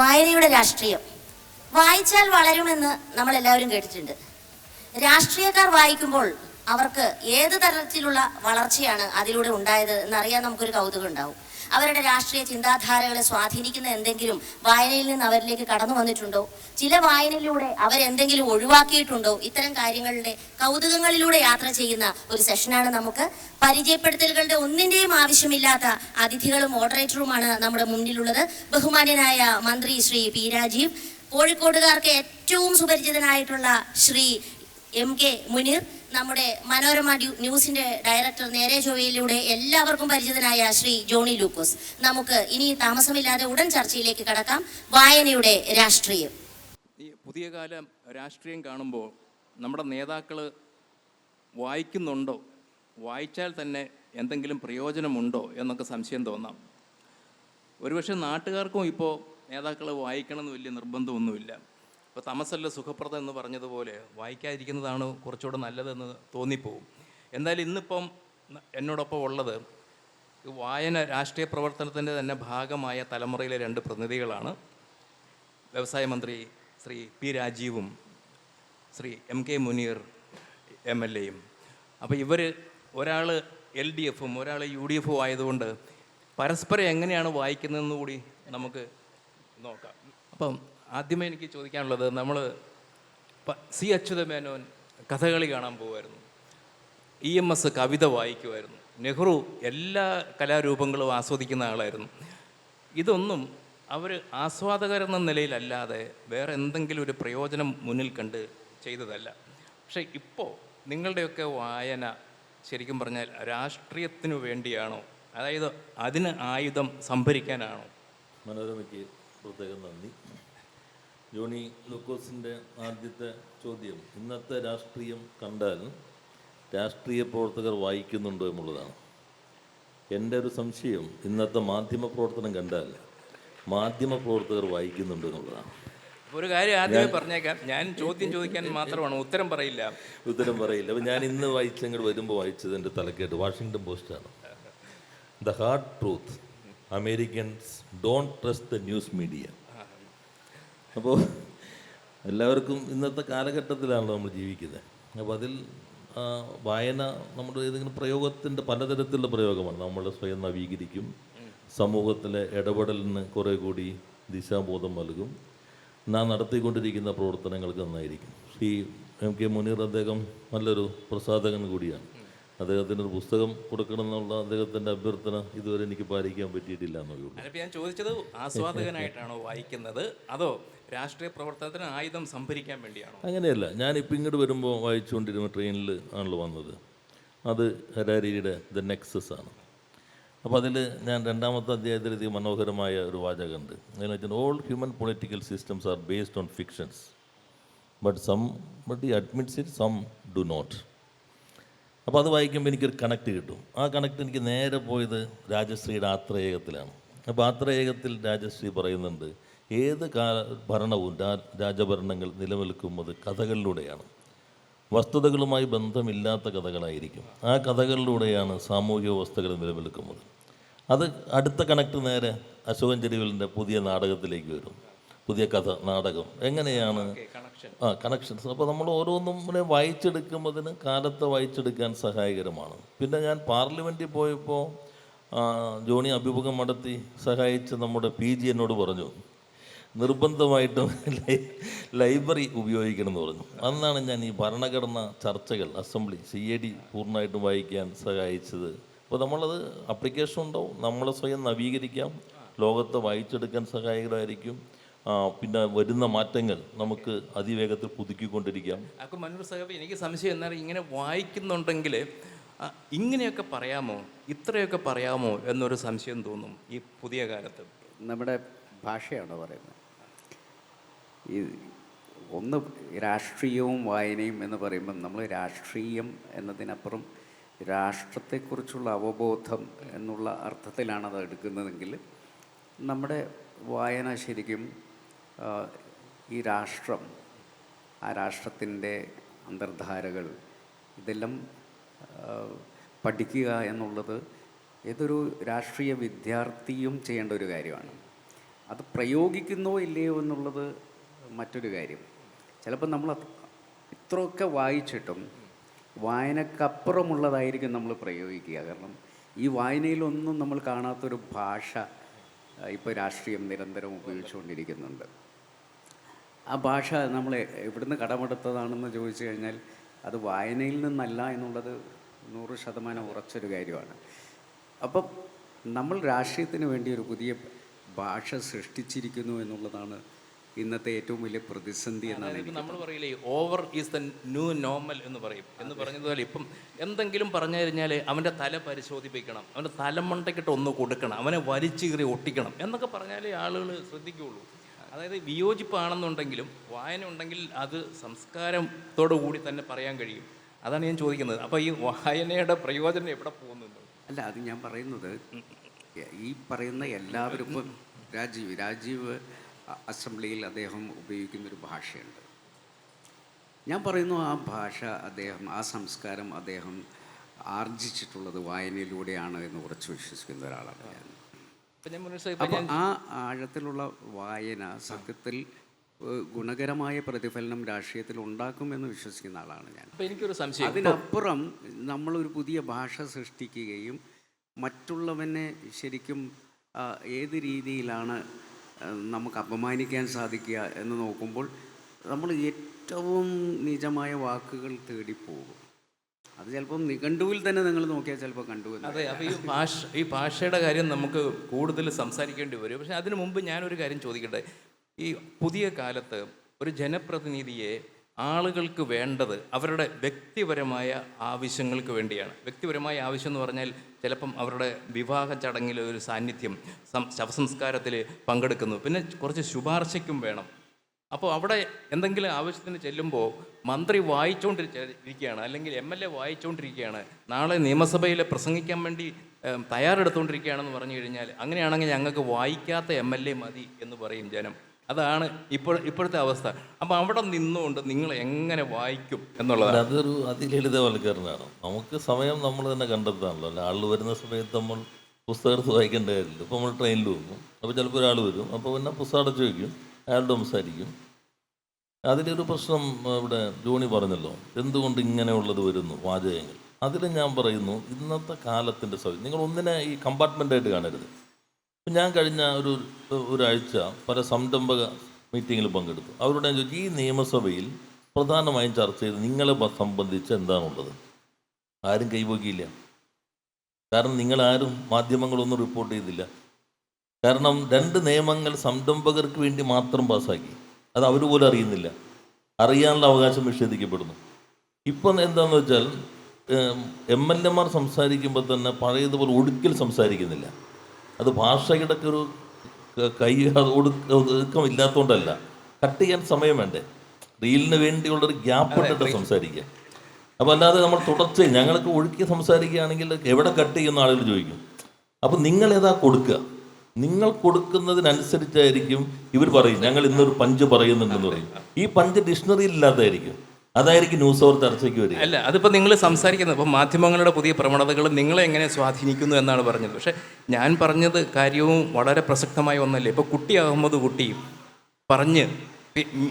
വായനയുടെ രാഷ്ട്രീയം. വായിച്ചാൽ വളരുമെന്ന് നമ്മളെല്ലാവരും കേട്ടിട്ടുണ്ട്. രാഷ്ട്രീയക്കാർ വായിക്കുമ്പോൾ അവർക്ക് ഏത് തരത്തിലുള്ള വളർച്ചയാണ് അതിലൂടെ ഉണ്ടായത് എന്നറിയാൻ നമുക്കൊരു കൗതുകം ഉണ്ടാവും. അവരുടെ രാഷ്ട്രീയ ചിന്താധാരകളെ സ്വാധീനിക്കുന്ന എന്തെങ്കിലും വായനയിൽ നിന്ന് അവരിലേക്ക് കടന്നു വന്നിട്ടുണ്ടോ? ചില വായനയിലൂടെ അവരെന്തെങ്കിലും ഒഴിവാക്കിയിട്ടുണ്ടോ? ഇത്തരം കാര്യങ്ങളുടെ കൗതുകങ്ങളിലൂടെ യാത്ര ചെയ്യുന്ന ഒരു സെഷനാണ് നമുക്ക്. പരിചയപ്പെടുത്തലുകളുടെ ഒന്നിൻ്റെയും ആവശ്യമില്ലാത്ത അതിഥികളും മോഡറേറ്ററുമാണ് നമ്മുടെ മുന്നിലുള്ളത്. ബഹുമാന്യനായ മന്ത്രി ശ്രീ പി രാജീവ്, കോഴിക്കോടുകാർക്ക് ഏറ്റവും സുപരിചിതനായിട്ടുള്ള ശ്രീ MK മുനീർ, നമ്മുടെ മനോരമ ന്യൂസിന്റെ ഡയറക്ടർ നേരെ ചൊവ്വയിലൂടെ എല്ലാവർക്കും പരിചിതനായ ശ്രീ ജോണി ലൂക്കോസ്. നമുക്ക് ഇനി താമസമില്ലാതെ ഉടൻ ചർച്ചയിലേക്ക് കടക്കാം. വായനയുടെ രാഷ്ട്രീയം. ഈ പുതിയ കാല രാഷ്ട്രീയം കാണുമ്പോൾ നമ്മുടെ നേതാക്കൾ വായിക്കുന്നുണ്ടോ, വായിച്ചാൽ തന്നെ എന്തെങ്കിലും പ്രയോജനമുണ്ടോ എന്നൊക്കെ സംശയം തോന്നാം. ഒരുപക്ഷെ നാട്ടുകാർക്കും ഇപ്പോൾ നേതാക്കൾ വായിക്കണമെന്ന് വലിയ നിർബന്ധമൊന്നുമില്ല. ഇപ്പോൾ തമസല്ല സുഖപ്രദം എന്ന് പറഞ്ഞതുപോലെ വായിക്കാതിരിക്കുന്നതാണ് കുറച്ചുകൂടെ നല്ലതെന്ന് തോന്നിപ്പോവും. എന്തായാലും ഇന്നിപ്പം എന്നോടൊപ്പം ഉള്ളത് വായന രാഷ്ട്രീയ പ്രവർത്തനത്തിൻ്റെ തന്നെ ഭാഗമായ തലമുറയിലെ രണ്ട് പ്രതിനിധികളാണ്. വ്യവസായ മന്ത്രി ശ്രീ പി രാജീവും ശ്രീ MK മുനീർ MLA യും. അപ്പോൾ ഇവർ ഒരാൾ LDFും ഒരാൾ UDFും ആയതുകൊണ്ട് പരസ്പരം എങ്ങനെയാണ് വായിക്കുന്നതെന്ന് കൂടി നമുക്ക് നോക്കാം. അപ്പം ആദ്യമേ എനിക്ക് ചോദിക്കാനുള്ളത്, നമ്മൾ C അച്യുതമേനോൻ കഥകളി കാണാൻ പോകുമായിരുന്നു, EMS കവിത വായിക്കുമായിരുന്നു, നെഹ്റു എല്ലാ കലാരൂപങ്ങളും ആസ്വദിക്കുന്ന ആളായിരുന്നു. ഇതൊന്നും അവർ ആസ്വാദകരെന്ന നിലയിലല്ലാതെ വേറെ എന്തെങ്കിലും ഒരു പ്രയോജനം മുന്നിൽ കണ്ട് ചെയ്തതല്ല. പക്ഷേ ഇപ്പോൾ നിങ്ങളുടെയൊക്കെ വായന ശരിക്കും പറഞ്ഞാൽ രാഷ്ട്രീയത്തിനു വേണ്ടിയാണോ, അതായത് അതിന് ആയുധം സംഭരിക്കാനാണോ? മനോരമയ്ക്ക് പ്രത്യേകം നന്ദി. ജോണി ലൂക്കോസിൻ്റെ ആദ്യത്തെ ചോദ്യം, ഇന്നത്തെ രാഷ്ട്രീയം കണ്ടാൽ രാഷ്ട്രീയ പ്രവർത്തകർ വായിക്കുന്നുണ്ടോ എന്നുള്ളതാണ്. എൻ്റെ ഒരു സംശയം, ഇന്നത്തെ മാധ്യമ പ്രവർത്തനം കണ്ടാൽ മാധ്യമ പ്രവർത്തകർ വായിക്കുന്നുണ്ടോ എന്നുള്ളതാണ്. ഒരു കാര്യം ആദ്യമേ പറഞ്ഞേക്കാം, ഞാൻ ചോദ്യം ചോദിക്കാൻ മാത്രമാണ്, ഉത്തരം പറയില്ല. അപ്പം ഞാൻ ഇന്ന് വായിച്ചങ്ങോട്ട് വരുമ്പോൾ വായിച്ചത് എൻ്റെ തലക്കേട്ട് വാഷിങ്ടൺ പോസ്റ്റാണ്. The hard truth, Americans don't trust the news media. അപ്പോൾ എല്ലാവർക്കും ഇന്നത്തെ കാലഘട്ടത്തിലാണല്ലോ നമ്മൾ ജീവിക്കുന്നത്. അപ്പോൾ അതിൽ വായന നമ്മുടെ ഏതെങ്കിലും പ്രയോഗത്തിൻ്റെ പലതരത്തിലുള്ള പ്രയോഗമാണ്. നമ്മൾ സ്വയം നവീകരിക്കും, സമൂഹത്തിലെ ഇടപെടലിന് കുറേ കൂടി ദിശാബോധം നൽകും, നാം നടത്തിക്കൊണ്ടിരിക്കുന്ന പ്രവർത്തനങ്ങൾക്ക് നന്നായിരിക്കും. ശ്രീ MK മുനീർ അദ്ദേഹം നല്ലൊരു പ്രസാധകൻ കൂടിയാണ്. അദ്ദേഹത്തിനൊരു പുസ്തകം കൊടുക്കണം എന്നുള്ള അദ്ദേഹത്തിൻ്റെ അഭ്യർത്ഥന ഇതുവരെ എനിക്ക് പാലിക്കാൻ പറ്റിയിട്ടില്ല എന്നുള്ളൂ. ഞാൻ ചോദിച്ചത് ആസ്വാദകനായിട്ടാണോ വായിക്കുന്നത്, അതോ രാഷ്ട്രീയ പ്രവർത്തനത്തിന് ആയുധം സംഭരിക്കാൻ വേണ്ടിയാണോ? അങ്ങനെയല്ല, ഞാനിപ്പോൾ ഇങ്ങോട്ട് വരുമ്പോൾ വായിച്ചുകൊണ്ടിരുന്ന ട്രെയിനിൽ ആണല്ലോ വന്നത്. അത് ഹരാരിയുടെ ദ നെക്സസ് ആണ്. അപ്പോൾ അതിൽ ഞാൻ രണ്ടാമത്തെ അധ്യായത്തിൽ മനോഹരമായ ഒരു വാചകമുണ്ട്. അതിന് വെച്ചാൽ all human political systems are based on fictions but somebody admits it, some do not. അപ്പോൾ അത് വായിക്കുമ്പോൾ എനിക്കൊരു കണക്ട് കിട്ടും. ആ കണക്ട് എനിക്ക് നേരെ പോയത് രാജശ്രീയുടെ ആത്രേയകത്തിലാണ്. അപ്പോൾ ആത്രേയകത്തിൽ രാജശ്രീ പറയുന്നുണ്ട്, ഏത് ഭരണവും രാജഭരണങ്ങൾ നിലനിൽക്കുന്നത് കഥകളിലൂടെയാണ്. വസ്തുതകളുമായി ബന്ധമില്ലാത്ത കഥകളായിരിക്കും. ആ കഥകളിലൂടെയാണ് സാമൂഹിക വ്യവസ്ഥകൾ നിലനിൽക്കുന്നത്. അത് അടുത്ത കണക്ട് നേരെ അശോകൻ ചെരുവിലിൻ്റെ പുതിയ നാടകത്തിലേക്ക് വരും. പുതിയ കഥ നാടകം എങ്ങനെയാണ് കണക്ഷൻസ്. അപ്പോൾ നമ്മൾ ഓരോന്നും ഇങ്ങനെ വായിച്ചെടുക്കുമ്പോഴതിന് കാലത്തെ വായിച്ചെടുക്കാൻ സഹായകരമാണ്. പിന്നെ ഞാൻ പാർലമെൻറ്റിൽ പോയപ്പോൾ ജോണി അഭിമുഖം നടത്തി സഹായിച്ച് നമ്മുടെ PG എന്നോട് പറഞ്ഞു, നിർബന്ധമായിട്ടും ലൈബ്രറി ഉപയോഗിക്കണം എന്ന് പറഞ്ഞു. അന്നാണ് ഞാൻ ഈ ഭരണഘടനാ ചർച്ചകൾ അസംബ്ലി CAD പൂർണ്ണമായിട്ടും വായിക്കാൻ സഹായിച്ചത്. അപ്പോൾ നമ്മളത് അപ്ലിക്കേഷൻ ഉണ്ടാവും, നമ്മളെ സ്വയം നവീകരിക്കാം, ലോകത്തെ വായിച്ചെടുക്കാൻ സഹായകരമായിരിക്കും. പിന്നെ വരുന്ന മാറ്റങ്ങൾ നമുക്ക് അതിവേഗത്തിൽ പുതുക്കിക്കൊണ്ടിരിക്കാം. അപ്പോൾ മനോഹർ സാഹിബ്, എനിക്ക് സംശയം എന്നാൽ ഇങ്ങനെ വായിക്കുന്നുണ്ടെങ്കിൽ ഇങ്ങനെയൊക്കെ പറയാമോ, ഇത്രയൊക്കെ പറയാമോ എന്നൊരു സംശയം തോന്നും ഈ പുതിയ കാലത്ത്. നമ്മുടെ ഭാഷയാണോ പറയുന്നത്? ഈ ഒന്ന് രാഷ്ട്രീയവും വായനയും എന്ന് പറയുമ്പം നമ്മൾ രാഷ്ട്രീയം എന്നതിനപ്പുറം രാഷ്ട്രത്തെക്കുറിച്ചുള്ള അവബോധം എന്നുള്ള അർത്ഥത്തിലാണ് അത് എടുക്കുന്നതെങ്കിൽ നമ്മുടെ വായന ശരിക്കും ഈ രാഷ്ട്രം, ആ രാഷ്ട്രത്തിൻ്റെ അന്തർധാരകൾ ഇതെല്ലാം പഠിക്കുക എന്നുള്ളത് ഏതൊരു രാഷ്ട്രീയ വിദ്യാർത്ഥിയും ചെയ്യേണ്ട ഒരു കാര്യമാണ്. അത് പ്രയോഗിക്കുന്നോ ഇല്ലയോ എന്നുള്ളത് മറ്റൊരു കാര്യം. ചിലപ്പോൾ നമ്മൾ ഇത്രയൊക്കെ വായിച്ചിട്ടും വായനക്കപ്പുറമുള്ളതായിരിക്കും നമ്മൾ പ്രയോഗിക്കുക. കാരണം ഈ വായനയിലൊന്നും നമ്മൾ കാണാത്തൊരു ഭാഷ ഇപ്പോൾ രാഷ്ട്രീയം നിരന്തരം ഉപയോഗിച്ചുകൊണ്ടിരിക്കുന്നുണ്ട്. ആ ഭാഷ നമ്മൾ എവിടുന്ന് കടമെടുത്തതാണെന്ന് ചോദിച്ചു കഴിഞ്ഞാൽ അത് വായനയിൽ നിന്നല്ല എന്നുള്ളത് 100% ഉറച്ചൊരു കാര്യമാണ്. അപ്പം നമ്മൾ രാഷ്ട്രീയത്തിന് വേണ്ടി ഒരു പുതിയ ഭാഷ സൃഷ്ടിച്ചിരിക്കുന്നു എന്നുള്ളതാണ് ഇന്നത്തെ ഏറ്റവും വലിയ പ്രതിസന്ധി എന്നാണ് അതായത് നമ്മൾ പറയില്ലേ, over is the new normal എന്ന് പറയും. എന്ന് പറഞ്ഞതുപോലെ ഇപ്പം എന്തെങ്കിലും പറഞ്ഞു കഴിഞ്ഞാൽ അവൻ്റെ തല പരിശോധിപ്പിക്കണം, അവൻ്റെ തലമണ്ടയ്ക്കിട്ട് ഒന്ന് കൊടുക്കണം, അവനെ വലിച്ചീറി ഒട്ടിക്കണം എന്നൊക്കെ പറഞ്ഞാലേ ആളുകൾ ശ്രദ്ധിക്കുകയുള്ളൂ. അതായത് വിയോജിപ്പാണെന്നുണ്ടെങ്കിലും വായന ഉണ്ടെങ്കിൽ അത് സംസ്കാരത്തോടു കൂടി തന്നെ പറയാൻ കഴിയും. അതാണ് ഞാൻ ചോദിക്കുന്നത്. അപ്പോൾ ഈ വായനയുടെ പ്രയോജനം എവിടെ പോകുന്നുണ്ട്? അല്ല, അത് ഞാൻ പറയുന്നത് ഈ പറയുന്ന എല്ലാവരും ഇപ്പം രാജീവ് അസംബ്ലിയിൽ അദ്ദേഹം ഉപയോഗിക്കുന്നൊരു ഭാഷയുണ്ട്. ഞാൻ പറയുന്നു ആ ഭാഷ അദ്ദേഹം, ആ സംസ്കാരം അദ്ദേഹം ആർജിച്ചിട്ടുള്ളത് വായനയിലൂടെയാണ് എന്ന് ഉറച്ചു വിശ്വസിക്കുന്ന ഒരാളാണ് ഞാൻ. അപ്പം ആ ആഴത്തിലുള്ള വായന സത്യത്തിൽ ഗുണകരമായ പ്രതിഫലനം രാഷ്ട്രീയത്തിൽ ഉണ്ടാക്കുമെന്ന് വിശ്വസിക്കുന്ന ആളാണ് ഞാൻ. എനിക്കൊരു സംശയം, അതിനപ്പുറം നമ്മളൊരു പുതിയ ഭാഷ സൃഷ്ടിക്കുകയും മറ്റുള്ളവനെ ശരിക്കും ഏത് രീതിയിലാണ് നമുക്ക് അപമാനിക്കാൻ സാധിക്കുക എന്ന് നോക്കുമ്പോൾ നമ്മൾ ഏറ്റവും നിജമായ വാക്കുകൾ തേടിപ്പോകും. അത് ചിലപ്പം നിഘണ്ടുവിൽ തന്നെ നിങ്ങൾ നോക്കിയാൽ ചിലപ്പോൾ കണ്ടുവരും. അതെ. അപ്പോൾ ഈ ഭാഷയുടെ കാര്യം നമുക്ക് കൂടുതൽ സംസാരിക്കേണ്ടി വരും. പക്ഷേ അതിനു മുമ്പ് ഞാനൊരു കാര്യം ചോദിക്കട്ടെ. ഈ പുതിയ കാലത്ത് ഒരു ജനപ്രതിനിധിയെ ആളുകൾക്ക് വേണ്ടത് അവരുടെ വ്യക്തിപരമായ ആവശ്യങ്ങൾക്ക് വേണ്ടിയാണ്. വ്യക്തിപരമായ ആവശ്യം എന്ന് പറഞ്ഞാൽ ചിലപ്പം അവരുടെ വിവാഹ ചടങ്ങിൽ ഒരു സാന്നിധ്യം, ശവസംസ്കാരത്തിൽ പങ്കെടുക്കുന്നു, പിന്നെ കുറച്ച് ശുപാർശയ്ക്കും വേണം. അപ്പോൾ അവിടെ എന്തെങ്കിലും ആവശ്യത്തിന് ചെല്ലുമ്പോൾ മന്ത്രി വായിച്ചുകൊണ്ടിരിക്കുകയാണ്, അല്ലെങ്കിൽ MLA വായിച്ചുകൊണ്ടിരിക്കുകയാണ്, നാളെ നിയമസഭയിൽ പ്രസംഗിക്കാൻ വേണ്ടി തയ്യാറെടുത്തുകൊണ്ടിരിക്കുകയാണെന്ന് പറഞ്ഞു കഴിഞ്ഞാൽ, അങ്ങനെയാണെങ്കിൽ ഞങ്ങൾക്ക് വായിക്കാത്ത MLA മതി എന്ന് പറയും ജനം. അതാണ് ഇപ്പോഴത്തെ അവസ്ഥ. അപ്പം അവിടെ നിന്നുകൊണ്ട് നിങ്ങൾ എങ്ങനെ വായിക്കും എന്നുള്ളതാണ്. അതൊരു അതിലളിതവൽക്കരണമാണ്. നമുക്ക് സമയം നമ്മൾ തന്നെ കണ്ടെത്താണല്ലോ. അല്ല, ആൾ വരുന്ന സമയത്ത് നമ്മൾ പുസ്തകം എടുത്ത് വായിക്കേണ്ട കാര്യമില്ല. ഇപ്പോൾ നമ്മൾ ട്രെയിനിൽ പോകും, അപ്പോൾ ചിലപ്പോൾ ഒരാൾ വരും, അപ്പോൾ പിന്നെ പുസ്തകം അടച്ച് വയ്ക്കും, അയാളോട് സംസാരിക്കും. അതിലൊരു പ്രശ്നം ഇവിടെ ജോണി പറഞ്ഞല്ലോ, എന്തുകൊണ്ട് ഇങ്ങനെയുള്ളത് വരുന്നു വാചകങ്ങൾ. അതിൽ ഞാൻ പറയുന്നു, ഇന്നത്തെ കാലത്തിൻ്റെ സൗകര്യം നിങ്ങൾ ഒന്നിനെ ഈ കമ്പാർട്ട്മെൻറ്റായിട്ട് കാണരുത്. ഞാൻ കഴിഞ്ഞ ഒരാഴ്ച പല സംരംഭക മീറ്റിങ്ങിൽ പങ്കെടുത്തു. അവരോട് ഞാൻ ചോദിച്ചു, ഈ നിയമസഭയിൽ പ്രധാനമായും ചർച്ച ചെയ്ത് നിങ്ങളെ സംബന്ധിച്ച് എന്താണുള്ളത്? ആരും കൈവക്കിയില്ല. കാരണം നിങ്ങളാരും മാധ്യമങ്ങളൊന്നും റിപ്പോർട്ട് ചെയ്തില്ല. കാരണം 2 നിയമങ്ങൾ സംരംഭകർക്ക് വേണ്ടി മാത്രം പാസ്സാക്കി. അത് അവർ പോലും അറിയുന്നില്ല. അറിയാനുള്ള അവകാശം നിഷേധിക്കപ്പെടുന്നു. ഇപ്പം എന്താണെന്ന് വെച്ചാൽ MLA മാർ സംസാരിക്കുമ്പോൾ തന്നെ പഴയതുപോലെ ഒടുക്കൽ സംസാരിക്കുന്നില്ല. അത് ഭാഷയുടെ ഒരു ഒടുക്കം ഇല്ലാത്തതുകൊണ്ടല്ല, കട്ട് ചെയ്യാൻ സമയം വേണ്ടേ, റീലിന് വേണ്ടിയുള്ളൊരു ഗ്യാപ്പ് ഇട്ടിട്ട് സംസാരിക്കുക. അപ്പോൾ അല്ലാതെ നമ്മൾ തുടർച്ചയായി ഞങ്ങൾക്ക് ഒഴുക്കി സംസാരിക്കുകയാണെങ്കിൽ എവിടെ കട്ട് ചെയ്യുന്ന ആളുകൾ ചോദിക്കും. അപ്പോൾ നിങ്ങളേതാ കൊടുക്കുക? നിങ്ങൾ കൊടുക്കുന്നതിനനുസരിച്ചായിരിക്കും ഇവർ പറയും, ഞങ്ങൾ ഇന്നൊരു പഞ്ച് പറയുന്നുണ്ടെന്ന് പറയും. ഈ പഞ്ച് ഡിക്ഷണറിയിൽ ഇല്ലാതായിരിക്കും. അതായിരിക്കും ന്യൂസ് അവർ ചർച്ചയ്ക്ക് വരിക. അല്ല, അതിപ്പോൾ നിങ്ങൾ സംസാരിക്കുന്നത് ഇപ്പോൾ മാധ്യമങ്ങളുടെ പുതിയ പ്രവണതകൾ നിങ്ങളെ എങ്ങനെ സ്വാധീനിക്കുന്നു എന്നാണ് പറഞ്ഞത്. പക്ഷേ ഞാൻ പറഞ്ഞത് കാര്യവും വളരെ പ്രസക്തമായ ഒന്നല്ലേ. ഇപ്പോൾ കുട്ടി അഹമ്മദ് കുട്ടി പറഞ്ഞ്,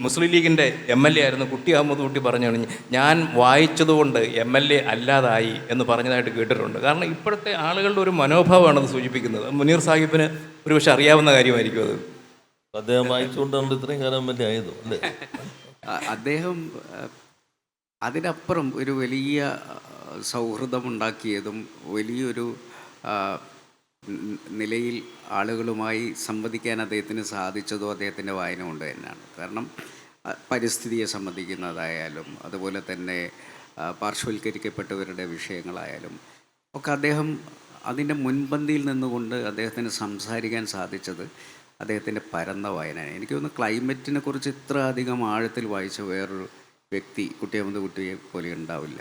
മുസ്ലിം ലീഗിൻ്റെ MLA ആയിരുന്നു കുട്ടി അഹമ്മദ് കുട്ടി പറഞ്ഞു, ഞാൻ വായിച്ചതുകൊണ്ട് MLA അല്ലാതായി എന്ന് പറഞ്ഞതായിട്ട് കേട്ടിട്ടുണ്ട്. കാരണം ഇപ്പോഴത്തെ ആളുകളുടെ ഒരു മനോഭാവമാണ് അത് സൂചിപ്പിക്കുന്നത്. മുനീർ സാഹിബിന് ഒരുപക്ഷെ അറിയാവുന്ന കാര്യമായിരിക്കും അത്. അദ്ദേഹം വായിച്ചുകൊണ്ടാണ് ഇത്രയും കാലം MLA ആയതും അല്ലേ? അദ്ദേഹം അതിനപ്പുറം ഒരു വലിയ സൗഹൃദമുണ്ടാക്കിയതും വലിയൊരു നിലയിൽ ആളുകളുമായി സംവദിക്കാൻ അദ്ദേഹത്തിന് സാധിച്ചതോ അദ്ദേഹത്തിൻ്റെ വായന കൊണ്ട് തന്നെയാണ്. കാരണം പരിസ്ഥിതിയെ സംബന്ധിക്കുന്നതായാലും അതുപോലെ തന്നെ പാർശ്വവൽക്കരിക്കപ്പെട്ടവരുടെ വിഷയങ്ങളായാലും ഒക്കെ അദ്ദേഹം അതിൻ്റെ മുൻപന്തിയിൽ നിന്നുകൊണ്ട് അദ്ദേഹത്തിന് സംസാരിക്കാൻ സാധിച്ചത് അദ്ദേഹത്തിൻ്റെ പരന്ന വായനയാണ്. എനിക്ക് തോന്നുന്നു ക്ലൈമറ്റിനെ കുറിച്ച് ഇത്ര അധികം ആഴത്തിൽ വായിച്ച വേറൊരു വ്യക്തി കുട്ടി അഹമ്മദ് കുട്ടിയെ പോലെ ഉണ്ടാവില്ല.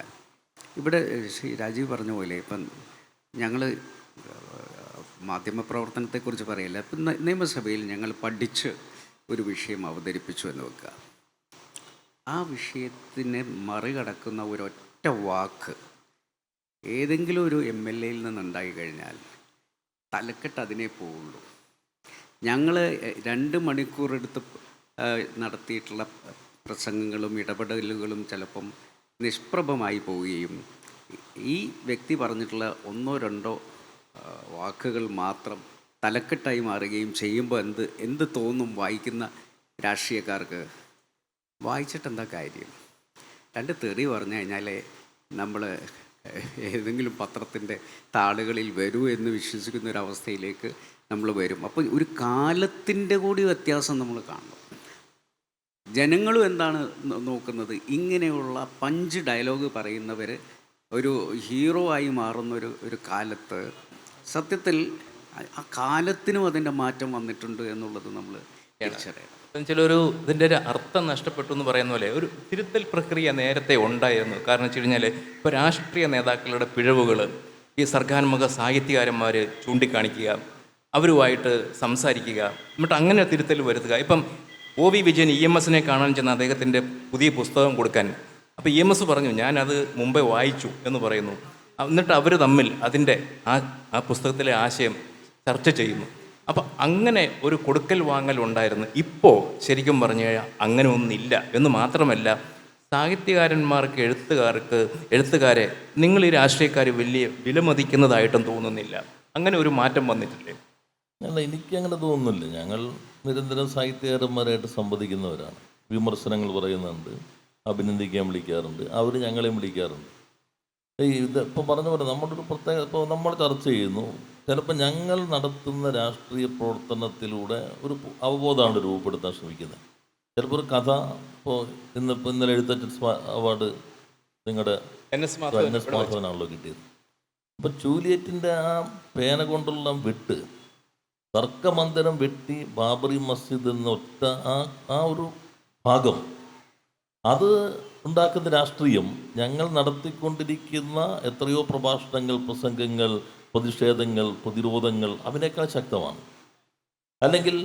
ഇവിടെ ശ്രീ രാജീവ് പറഞ്ഞ പോലെ ഇപ്പം ഞങ്ങൾ മാധ്യമപ്രവർത്തനത്തെക്കുറിച്ച് പറയില്ല. ഇപ്പം നിയമസഭയിൽ ഞങ്ങൾ പഠിച്ച് ഒരു വിഷയം അവതരിപ്പിച്ചു എന്ന് വെക്കുക. ആ വിഷയത്തിനെ മറികടക്കുന്ന ഒരൊറ്റ വാക്ക് ഏതെങ്കിലും ഒരു MLA യിൽ നിന്നുണ്ടായി കഴിഞ്ഞാൽ തലക്കെട്ട് അതിനെ പോവുള്ളൂ. ഞങ്ങൾ 2 മണിക്കൂറെടുത്ത് നടത്തിയിട്ടുള്ള പ്രസംഗങ്ങളും ഇടപെടലുകളും ചിലപ്പം നിഷ്പ്രഭമായി പോവുകയും ഈ വ്യക്തി പറഞ്ഞിട്ടുള്ള 1-2 വാക്കുകൾ മാത്രം തലക്കെട്ടായി മാറുകയും ചെയ്യുമ്പോൾ എന്ത് തോന്നും വായിക്കുന്ന രാഷ്ട്രീയക്കാർക്ക്? വായിച്ചിട്ട് എന്താ കാര്യം? 2 തെറി പറഞ്ഞു കഴിഞ്ഞാൽ നമ്മൾ ഏതെങ്കിലും പത്രത്തിൻ്റെ താളുകളിൽ വരൂ എന്ന് വിശ്വസിക്കുന്ന ഒരവസ്ഥയിലേക്ക് നമ്മൾ വരും. അപ്പോൾ ഒരു കാലത്തിൻ്റെ കൂടി വ്യത്യാസം നമ്മൾ കാണണം. ജനങ്ങളും എന്താണ് നോക്കുന്നത്? ഇങ്ങനെയുള്ള പഞ്ച് ഡയലോഗ് പറയുന്നവർ ഒരു ഹീറോ ആയി മാറുന്ന ഒരു കാലത്ത് സത്യത്തിൽ ആ കാലത്തിനും അതിൻ്റെ മാറ്റം വന്നിട്ടുണ്ട് എന്നുള്ളത് നമ്മൾ തിരിച്ചറിയണം. ചിലൊരു ഇതിൻ്റെ ഒരു അർത്ഥം നഷ്ടപ്പെട്ടു എന്ന് പറയുന്ന പോലെ ഒരു തിരുത്തൽ പ്രക്രിയ നേരത്തെ ഉണ്ടായിരുന്നു. കാരണം വെച്ച് കഴിഞ്ഞാൽ ഇപ്പോൾ രാഷ്ട്രീയ നേതാക്കളുടെ പിഴവുകൾ ഈ സർഗാത്മക സാഹിത്യകാരന്മാർ ചൂണ്ടിക്കാണിക്കുക, അവരുമായിട്ട് സംസാരിക്കുക, എന്നിട്ട് അങ്ങനെ തിരുത്തൽ വരുത്തുക. ഇപ്പം OV വിജയൻ EMSനെ കാണാൻ ചെന്ന അദ്ദേഹത്തിൻ്റെ പുതിയ പുസ്തകം കൊടുക്കാൻ, അപ്പോൾ EMS പറഞ്ഞു ഞാനത് മുമ്പേ വായിച്ചു എന്ന് പറയുന്നു. എന്നിട്ട് അവർ തമ്മിൽ അതിൻ്റെ ആ പുസ്തകത്തിലെ ആശയം ചർച്ച ചെയ്യുന്നു. അപ്പം അങ്ങനെ ഒരു കൊടുക്കൽ വാങ്ങൽ ഉണ്ടായിരുന്നു. ഇപ്പോൾ ശരിക്കും പറഞ്ഞു കഴിഞ്ഞാൽ അങ്ങനെ ഒന്നില്ല എന്ന് മാത്രമല്ല, സാഹിത്യകാരന്മാർക്ക് എഴുത്തുകാരെ നിങ്ങൾ ഈ രാഷ്ട്രീയക്കാർ വലിയ വിലമതിക്കുന്നതായിട്ടും തോന്നുന്നില്ല. അങ്ങനെ ഒരു മാറ്റം വന്നിട്ടില്ലേ? അല്ല, എനിക്കങ്ങനെ തോന്നുന്നില്ല. ഞങ്ങൾ നിരന്തരം സാഹിത്യകാരന്മാരായിട്ട് സംവദിക്കുന്നവരാണ്. വിമർശനങ്ങൾ പറയുന്നുണ്ട്, അഭിനന്ദിക്കാൻ വിളിക്കാറുണ്ട്, അവർ ഞങ്ങളെയും വിളിക്കാറുണ്ട്. ഇത് ഇപ്പോൾ പറഞ്ഞ പോലെ നമ്മുടെ ഒരു പ്രത്യേക, ഇപ്പോൾ നമ്മൾ ചർച്ച ചെയ്യുന്നു, ചിലപ്പോൾ ഞങ്ങൾ നടത്തുന്ന രാഷ്ട്രീയ പ്രവർത്തനത്തിലൂടെ ഒരു അവബോധമാണ് രൂപപ്പെടുത്താൻ ശ്രമിക്കുന്നത്. ചിലപ്പോൾ ഒരു കഥ, ഇപ്പോൾ ഇന്നലെ എഴുത്തച്ഛൻ അവാർഡ് നിങ്ങളുടെ NS മാധവനാണല്ലോ കിട്ടിയത്. അപ്പോൾ ജൂലിയറ്റിൻ്റെ ആ പേന കൊണ്ടുള്ള വെട്ട്, തർക്കമന്ദിരം വെട്ടി ബാബറി മസ്ജിദ് എന്ന ഒറ്റ ആ ഒരു ഭാഗം, അത് ഉണ്ടാക്കുന്ന രാഷ്ട്രീയം ഞങ്ങൾ നടത്തിക്കൊണ്ടിരിക്കുന്ന എത്രയോ പ്രഭാഷണങ്ങൾ, പ്രസംഗങ്ങൾ, പ്രതിഷേധങ്ങൾ, പ്രതിരോധങ്ങൾ അതിനേക്കാൾ ശക്തമാണ്. അല്ലെങ്കിൽ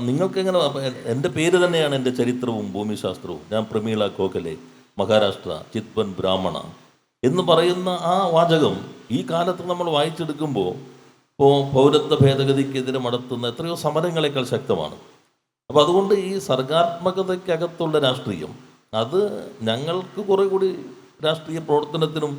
നിങ്ങൾക്കെങ്ങനെ, എൻ്റെ പേര് തന്നെയാണ് എൻ്റെ ചരിത്രവും ഭൂമിശാസ്ത്രവും. ഞാൻ പ്രമീള ഗോഖലെ, മഹാരാഷ്ട്ര, ചിത്പൻ ബ്രാഹ്മണ എന്ന് പറയുന്ന ആ വാചകം ഈ കാലത്ത് നമ്മൾ വായിച്ചെടുക്കുമ്പോൾ ഇപ്പോൾ പൗരത്വ ഭേദഗതിക്കെതിരെ നടത്തുന്ന എത്രയോ സമരങ്ങളെക്കാൾ ശക്തമാണ്. അപ്പോൾ അതുകൊണ്ട് ഈ സർഗാത്മകതയ്ക്കകത്തുള്ള രാഷ്ട്രീയം അത് ഞങ്ങൾക്ക് കുറേ കൂടി രാഷ്ട്രീയ പ്രവർത്തനത്തിനും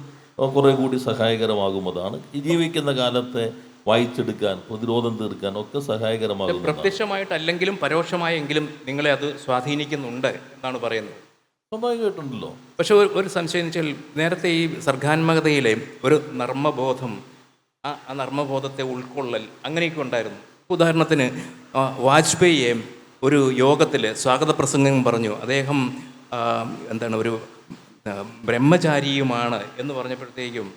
കുറേ കൂടി സഹായകരമാകുന്നതാണ്. ഈ ജീവിക്കുന്ന കാലത്തെ വായിച്ചെടുക്കാൻ, പ്രതിരോധം തീർക്കാൻ ഒക്കെ സഹായകരമാകും. പ്രത്യക്ഷമായിട്ടല്ലെങ്കിലും പരോക്ഷമായെങ്കിലും നിങ്ങളെ അത് സ്വാധീനിക്കുന്നുണ്ട് എന്നാണ് പറയുന്നത്. സ്വാഭാവികമായിട്ടുണ്ടല്ലോ. പക്ഷെ ഒരു സംശയം എന്ന് വെച്ചാൽ, നേരത്തെ ഈ സർഗാത്മകതയിലെ ഒരു നർമ്മബോധം, ആ നർമ്മബോധത്തെ ഉൾക്കൊള്ളൽ അങ്ങനെയൊക്കെ ഉണ്ടായിരുന്നു. ഉദാഹരണത്തിന് വാജ്പേയിയെ ഒരു യോഗത്തിൽ സ്വാഗത പ്രസംഗം പറഞ്ഞു. അദ്ദേഹം ഒരു ബ്രഹ്മചാരിയുമാണ് എന്ന് പറഞ്ഞപ്പോഴത്തേക്കും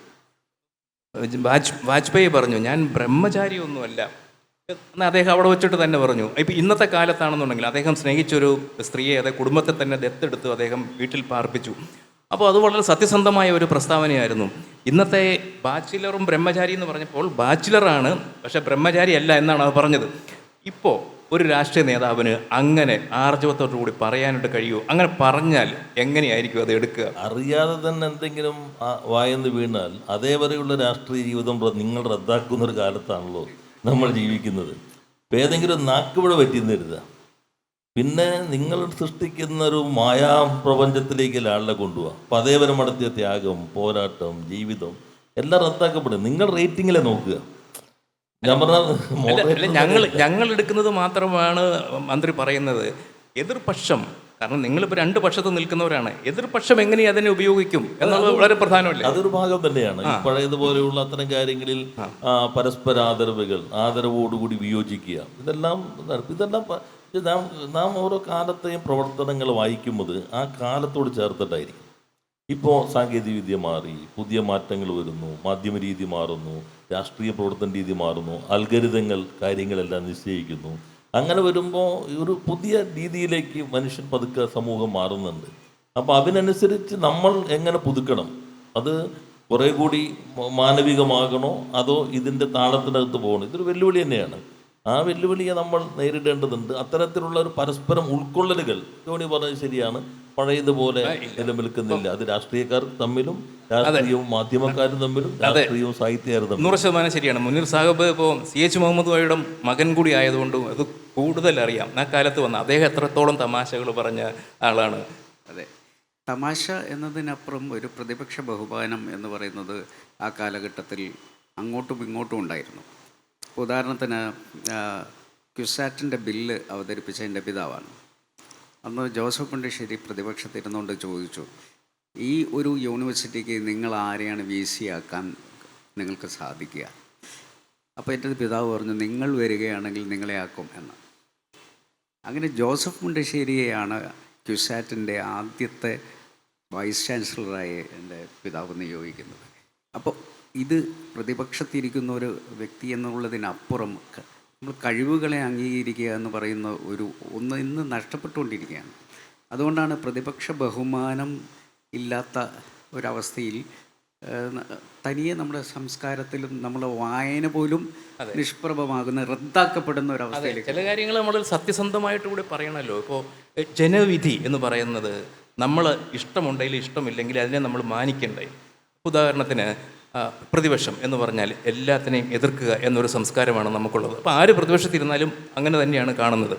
വാജ്പേയി പറഞ്ഞു ഞാൻ ബ്രഹ്മചാരിയൊന്നുമല്ല എന്ന് അദ്ദേഹം അവിടെ വെച്ചിട്ട് തന്നെ പറഞ്ഞു. ഇപ്പം ഇന്നത്തെ കാലത്താണെന്നുണ്ടെങ്കിൽ അദ്ദേഹം സ്നേഹിച്ചൊരു സ്ത്രീയെ, അതായത് കുടുംബത്തെ തന്നെ ദത്തെടുത്ത് അദ്ദേഹം വീട്ടിൽ പാർപ്പിച്ചു. അപ്പോൾ അത് വളരെ സത്യസന്ധമായ ഒരു പ്രസ്താവനയായിരുന്നു. ഇന്നത്തെ ബാച്ചിലറും ബ്രഹ്മചാരി എന്ന് പറഞ്ഞപ്പോൾ ബാച്ചിലറാണ്, പക്ഷെ ബ്രഹ്മചാരി അല്ല എന്നാണ് അത് പറഞ്ഞത്. ഇപ്പോൾ ഒരു രാഷ്ട്രീയ നേതാവിന് അങ്ങനെ ആർജവത്തോടു കൂടി പറയാനായിട്ട് കഴിയുമോ? അങ്ങനെ പറഞ്ഞാൽ എങ്ങനെയായിരിക്കും അത് എടുക്കുക? അറിയാതെ തന്നെ എന്തെങ്കിലും വായെന്ന് വീണാൽ അതേവരെയുള്ള രാഷ്ട്രീയ ജീവിതം നിങ്ങൾ റദ്ദാക്കുന്നൊരു കാലത്താണല്ലോ നമ്മൾ ജീവിക്കുന്നത്. ഇപ്പം ഏതെങ്കിലും നാക്കുപിഴ പറ്റിയെന്ന് കരുതുക, പിന്നെ നിങ്ങൾ സൃഷ്ടിക്കുന്ന ഒരു മായാ പ്രപഞ്ചത്തിലേക്ക് ആളെ കൊണ്ടുപോവുക. അപ്പം അതേവരെ നടത്തിയ ത്യാഗം, പോരാട്ടം, ജീവിതം എല്ലാം റദ്ദാക്കപ്പെടും. നിങ്ങൾ റേറ്റിങ്ങിലെ നോക്കുക. ഞങ്ങൾ എടുക്കുന്നത് മാത്രമാണ് മന്ത്രി പറയുന്നത്. എതിർപക്ഷം, കാരണം നിങ്ങളിപ്പോൾ 2 പക്ഷത്ത് നിൽക്കുന്നവരാണ്, എതിർപക്ഷം എങ്ങനെ അതിനെ ഉപയോഗിക്കും എന്നുള്ളത് വളരെ പ്രധാനമല്ലേ? അതൊരു ഭാഗം തന്നെയാണ്. പഴയതുപോലെയുള്ള അത്തരം കാര്യങ്ങളിൽ പരസ്പര ആദരവോടുകൂടി വിയോജിക്കുക, ഇതെല്ലാം നാം ഓരോ കാലത്തെയും പ്രവർത്തനങ്ങൾ വായിക്കുന്നത് ആ കാലത്തോട് ചേർത്തിട്ടായിരിക്കും. ഇപ്പോൾ സാങ്കേതികവിദ്യ മാറി, പുതിയ മാറ്റങ്ങൾ വരുന്നു, മാധ്യമ രീതി മാറുന്നു, രാഷ്ട്രീയ പ്രവർത്തന രീതി മാറുന്നു, അൽഗരിതങ്ങൾ കാര്യങ്ങളെല്ലാം നിശ്ചയിക്കുന്നു. അങ്ങനെ വരുമ്പോൾ ഒരു പുതിയ രീതിയിലേക്ക് മനുഷ്യൻ പതുക്കെ സമൂഹം മാറുന്നുണ്ട്. അപ്പോൾ അതിനനുസരിച്ച് നമ്മൾ എങ്ങനെ പുതുക്കണം? അത് കുറേ കൂടി മാനവികമാകണോ അതോ ഇതിൻ്റെ താളത്തിനകത്ത് പോകണോ? ഇതൊരു വെല്ലുവിളി തന്നെയാണ്. ആ വെല്ലുവിളിയെ നമ്മൾ നേരിടേണ്ടതുണ്ട്. അത്തരത്തിലുള്ള ഒരു പരസ്പരം ഉൾക്കൊള്ളലുകൾ, ടോണി പറഞ്ഞത് ശരിയാണ്, പഴയതുപോലെ നിലനിൽക്കുന്നില്ല. അത് രാഷ്ട്രീയക്കാർ തമ്മിലും രാഷ്ട്രീയവും മാധ്യമക്കാരും തമ്മിലും രാഷ്ട്രീയവും സാഹിത്യകാരും തമ്മിലും. 100% ശരിയാണ്. മുനീർ സാഹിബ് ഇപ്പോൾ CH മുഹമ്മദ് കോയയുടെ മകൻ കൂടി ആയതുകൊണ്ടും അത് കൂടുതൽ അറിയാം. ആ കാലത്ത് വന്ന അദ്ദേഹം എത്രത്തോളം തമാശകൾ പറഞ്ഞ ആളാണ്. അതെ, തമാശ എന്നതിനപ്പുറം ഒരു പ്രതിപക്ഷ ബഹുമാനം എന്ന് പറയുന്നത് ആ കാലഘട്ടത്തിൽ അങ്ങോട്ടും ഇങ്ങോട്ടും ഉണ്ടായിരുന്നു. ഉദാഹരണത്തിന് ക്യുസാറ്റിൻ്റെ ബില്ല് അവതരിപ്പിച്ച എൻ്റെ പിതാവാണ്. അന്ന് ജോസഫ് മുണ്ടശ്ശേരി പ്രതിപക്ഷത്തിരുന്നുകൊണ്ട് ചോദിച്ചു, ഈ ഒരു യൂണിവേഴ്സിറ്റിക്ക് നിങ്ങൾ ആരെയാണ് VC ആക്കാൻ നിങ്ങൾക്ക് സാധിക്കുക? അപ്പോൾ എൻ്റെ പിതാവ് പറഞ്ഞു, നിങ്ങൾ വരികയാണെങ്കിൽ നിങ്ങളെ ആക്കും എന്ന്. അങ്ങനെ ജോസഫ് മുണ്ടശ്ശേരിയെയാണ് ക്യുസാറ്റിൻ്റെ ആദ്യത്തെ വൈസ് ചാൻസലറായി എൻ്റെ പിതാവ് നിയോഗിക്കുന്നത്. അപ്പോൾ ഇത് പ്രതിപക്ഷത്തിരിക്കുന്ന ഒരു വ്യക്തി എന്നുള്ളതിനപ്പുറം നമ്മൾ കഴിവുകളെ അംഗീകരിക്കുക എന്ന് പറയുന്ന ഒന്ന് ഇന്ന് നഷ്ടപ്പെട്ടുകൊണ്ടിരിക്കുകയാണ്. അതുകൊണ്ടാണ് പ്രതിപക്ഷ ബഹുമാനം ഇല്ലാത്ത ഒരവസ്ഥയിൽ തനിയെ നമ്മുടെ സംസ്കാരത്തിലും നമ്മുടെ വായന പോലും നിഷ്പ്രഭമാകുന്ന, റദ്ദാക്കപ്പെടുന്ന ഒരവസ്ഥയിലേക്ക്. ചില കാര്യങ്ങൾ നമ്മൾ സത്യസന്ധമായിട്ട് കൂടി പറയണമല്ലോ. ഇപ്പോൾ ജനവിധി എന്ന് പറയുന്നത് നമ്മൾ ഇഷ്ടമുണ്ടെങ്കിൽ ഇഷ്ടമില്ലെങ്കിൽ അതിനെ നമ്മൾ മാനിക്കണ്ടേ. ഉദാഹരണത്തിന് പ്രതിപക്ഷം എന്ന് പറഞ്ഞാൽ എല്ലാത്തിനെയും എതിർക്കുക എന്നൊരു സംസ്കാരമാണ് നമുക്കുള്ളത്. അപ്പോൾ ആര് പ്രതിപക്ഷത്തിരുന്നാലും അങ്ങനെ തന്നെയാണ് കാണുന്നത്.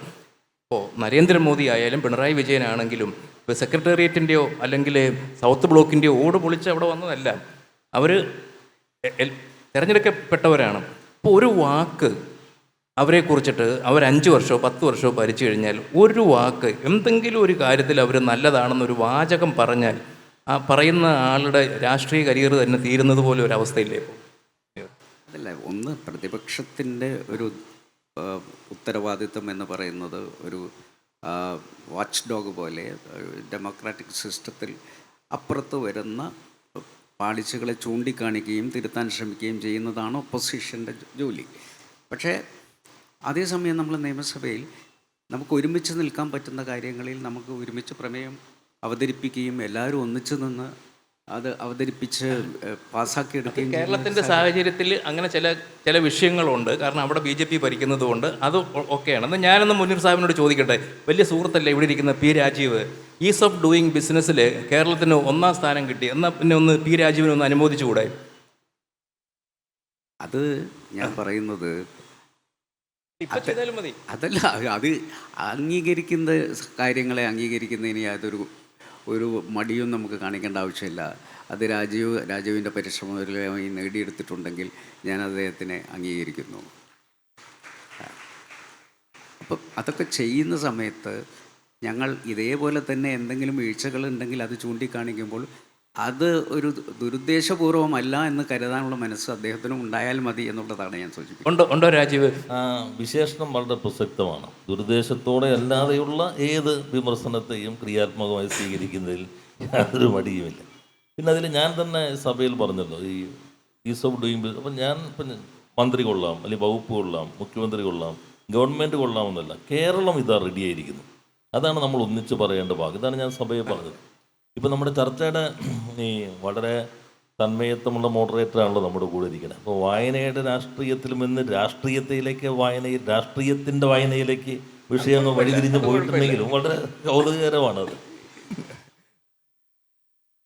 ഇപ്പോൾ നരേന്ദ്രമോദി ആയാലും പിണറായി വിജയനാണെങ്കിലും ഇപ്പോൾ സെക്രട്ടേറിയറ്റിൻ്റെയോ അല്ലെങ്കിൽ സൗത്ത് ബ്ലോക്കിൻ്റെയോ ഓട് പൊളിച്ച് അവിടെ വന്നതല്ല, അവർ തിരഞ്ഞെടുക്കപ്പെട്ടവരാണ്. അപ്പോൾ ഒരു വാക്ക് അവരെക്കുറിച്ചിട്ട് അവർ 5 വർഷമോ 10 വർഷമോ ഭരിച്ചു കഴിഞ്ഞാൽ ഒരു വാക്ക് എന്തെങ്കിലും ഒരു കാര്യത്തിൽ അവർ നല്ലതാണെന്നൊരു വാചകം പറഞ്ഞാൽ ആ പറയുന്ന ആളുടെ രാഷ്ട്രീയ കരിയർ തന്നെ തീരുന്നത് പോലെ ഒരു അവസ്ഥയില്ലേ ഇപ്പോൾ? അതല്ല, ഒന്ന് പ്രതിപക്ഷത്തിൻ്റെ ഒരു ഉത്തരവാദിത്വം എന്ന് പറയുന്നത് ഒരു വാച്ച് ഡോഗ് പോലെ ഡെമോക്രാറ്റിക് സിസ്റ്റത്തിൽ അപ്പുറത്ത് വരുന്ന പാളിച്ചകളെ ചൂണ്ടിക്കാണിക്കുകയും തിരുത്താൻ ശ്രമിക്കുകയും ചെയ്യുന്നതാണ് ഒപ്പോസിഷൻ്റെ ജോലി. പക്ഷേ അതേസമയം നമ്മൾ നിയമസഭയിൽ നമുക്ക് ഒരുമിച്ച് നിൽക്കാൻ പറ്റുന്ന കാര്യങ്ങളിൽ നമുക്ക് ഒരുമിച്ച് പ്രമേയം അവതരിപ്പിക്കുകയും എല്ലാവരും ഒന്നിച്ചു നിന്ന് അത് അവതരിപ്പിച്ച് പാസ്സാക്കിയെടുക്കുകയും. കേരളത്തിൻ്റെ സാഹചര്യത്തിൽ അങ്ങനെ ചില വിഷയങ്ങളുണ്ട്. കാരണം അവിടെ BJP ഭരിക്കുന്നത് കൊണ്ട് അത് ഓക്കെയാണ്. എന്നാൽ ഞാനൊന്ന് മുനീർ സാഹിബിനോട് ചോദിക്കട്ടെ, വലിയ സുഹൃത്തല്ലേ ഇവിടെ ഇരിക്കുന്ന P. Rajiv, ease of doing ബിസിനസ്സിൽ കേരളത്തിന് 1ാം സ്ഥാനം കിട്ടി. എന്നാൽ പിന്നെ ഒന്ന് P. രാജീവിനെ ഒന്ന് അനുമോദിച്ചുകൂടെ? അത് ഞാൻ പറയുന്നത് അതല്ല, അത് അംഗീകരിക്കുന്ന കാര്യങ്ങളെ അംഗീകരിക്കുന്നതിന് ഒരു മടിയും നമുക്ക് കാണിക്കേണ്ട ആവശ്യമില്ല. അത് രാജീവിൻ്റെ പരിശ്രമമായി നേടിയെടുത്തിട്ടുണ്ടെങ്കിൽ ഞാൻ അദ്ദേഹത്തിനെ അംഗീകരിക്കുന്നു. അപ്പം അതൊക്കെ ചെയ്യുന്ന സമയത്ത് ഞങ്ങൾ ഇതേപോലെ തന്നെ എന്തെങ്കിലും വീഴ്ചകളുണ്ടെങ്കിൽ അത് ചൂണ്ടിക്കാണിക്കുമ്പോൾ അത് ഒരു ദുരുദ്ദേശപൂർവമല്ല എന്ന് കരുതാനുള്ള മനസ്സ് അദ്ദേഹത്തിനും ഉണ്ടായാൽ മതി എന്നുള്ളതാണ് ഞാൻ സൂചിപ്പിക്കുന്നത്. ഉണ്ടോ രാജീവ്? വിശേഷണം വളരെ പ്രസക്തമാണ്. ദുരുദ്ദേശത്തോടെ അല്ലാതെയുള്ള ഏത് വിമർശനത്തെയും ക്രിയാത്മകമായി സ്വീകരിക്കുന്നതിൽ യാതൊരു മടിയുമില്ല. പിന്നെ അതിൽ ഞാൻ തന്നെ സഭയിൽ പറഞ്ഞല്ലോ, ഈ ഈസ് ഓഫ് ഡൂയിങ്. അപ്പം ഞാൻ മന്ത്രി കൊള്ളാം, അല്ലെങ്കിൽ വകുപ്പ് കൊള്ളാം, മുഖ്യമന്ത്രി കൊള്ളാം, ഗവൺമെൻറ് കൊള്ളാമെന്നല്ല, കേരളം ഇതാ റെഡിയായിരിക്കുന്നു. അതാണ് നമ്മൾ ഒന്നിച്ച് പറയേണ്ട ഭാഗം. ഇതാണ് ഞാൻ സഭയെ പറഞ്ഞത്. ഇപ്പം നമ്മുടെ ചർച്ചയുടെ ഈ വളരെ തന്മയത്വമുള്ള മോഡറേറ്ററാണല്ലോ നമ്മുടെ കൂടെ ഇരിക്കുന്നത്. അപ്പോൾ വായനയുടെ രാഷ്ട്രീയത്തിലും ഇന്ന് രാഷ്ട്രീയത്തിൻ്റെ വായനയിലേക്ക് വിഷയങ്ങൾ വഴിതിരിഞ്ഞ് പോയിട്ടുണ്ടെങ്കിലും വളരെ കൗതുകകരമാണത്.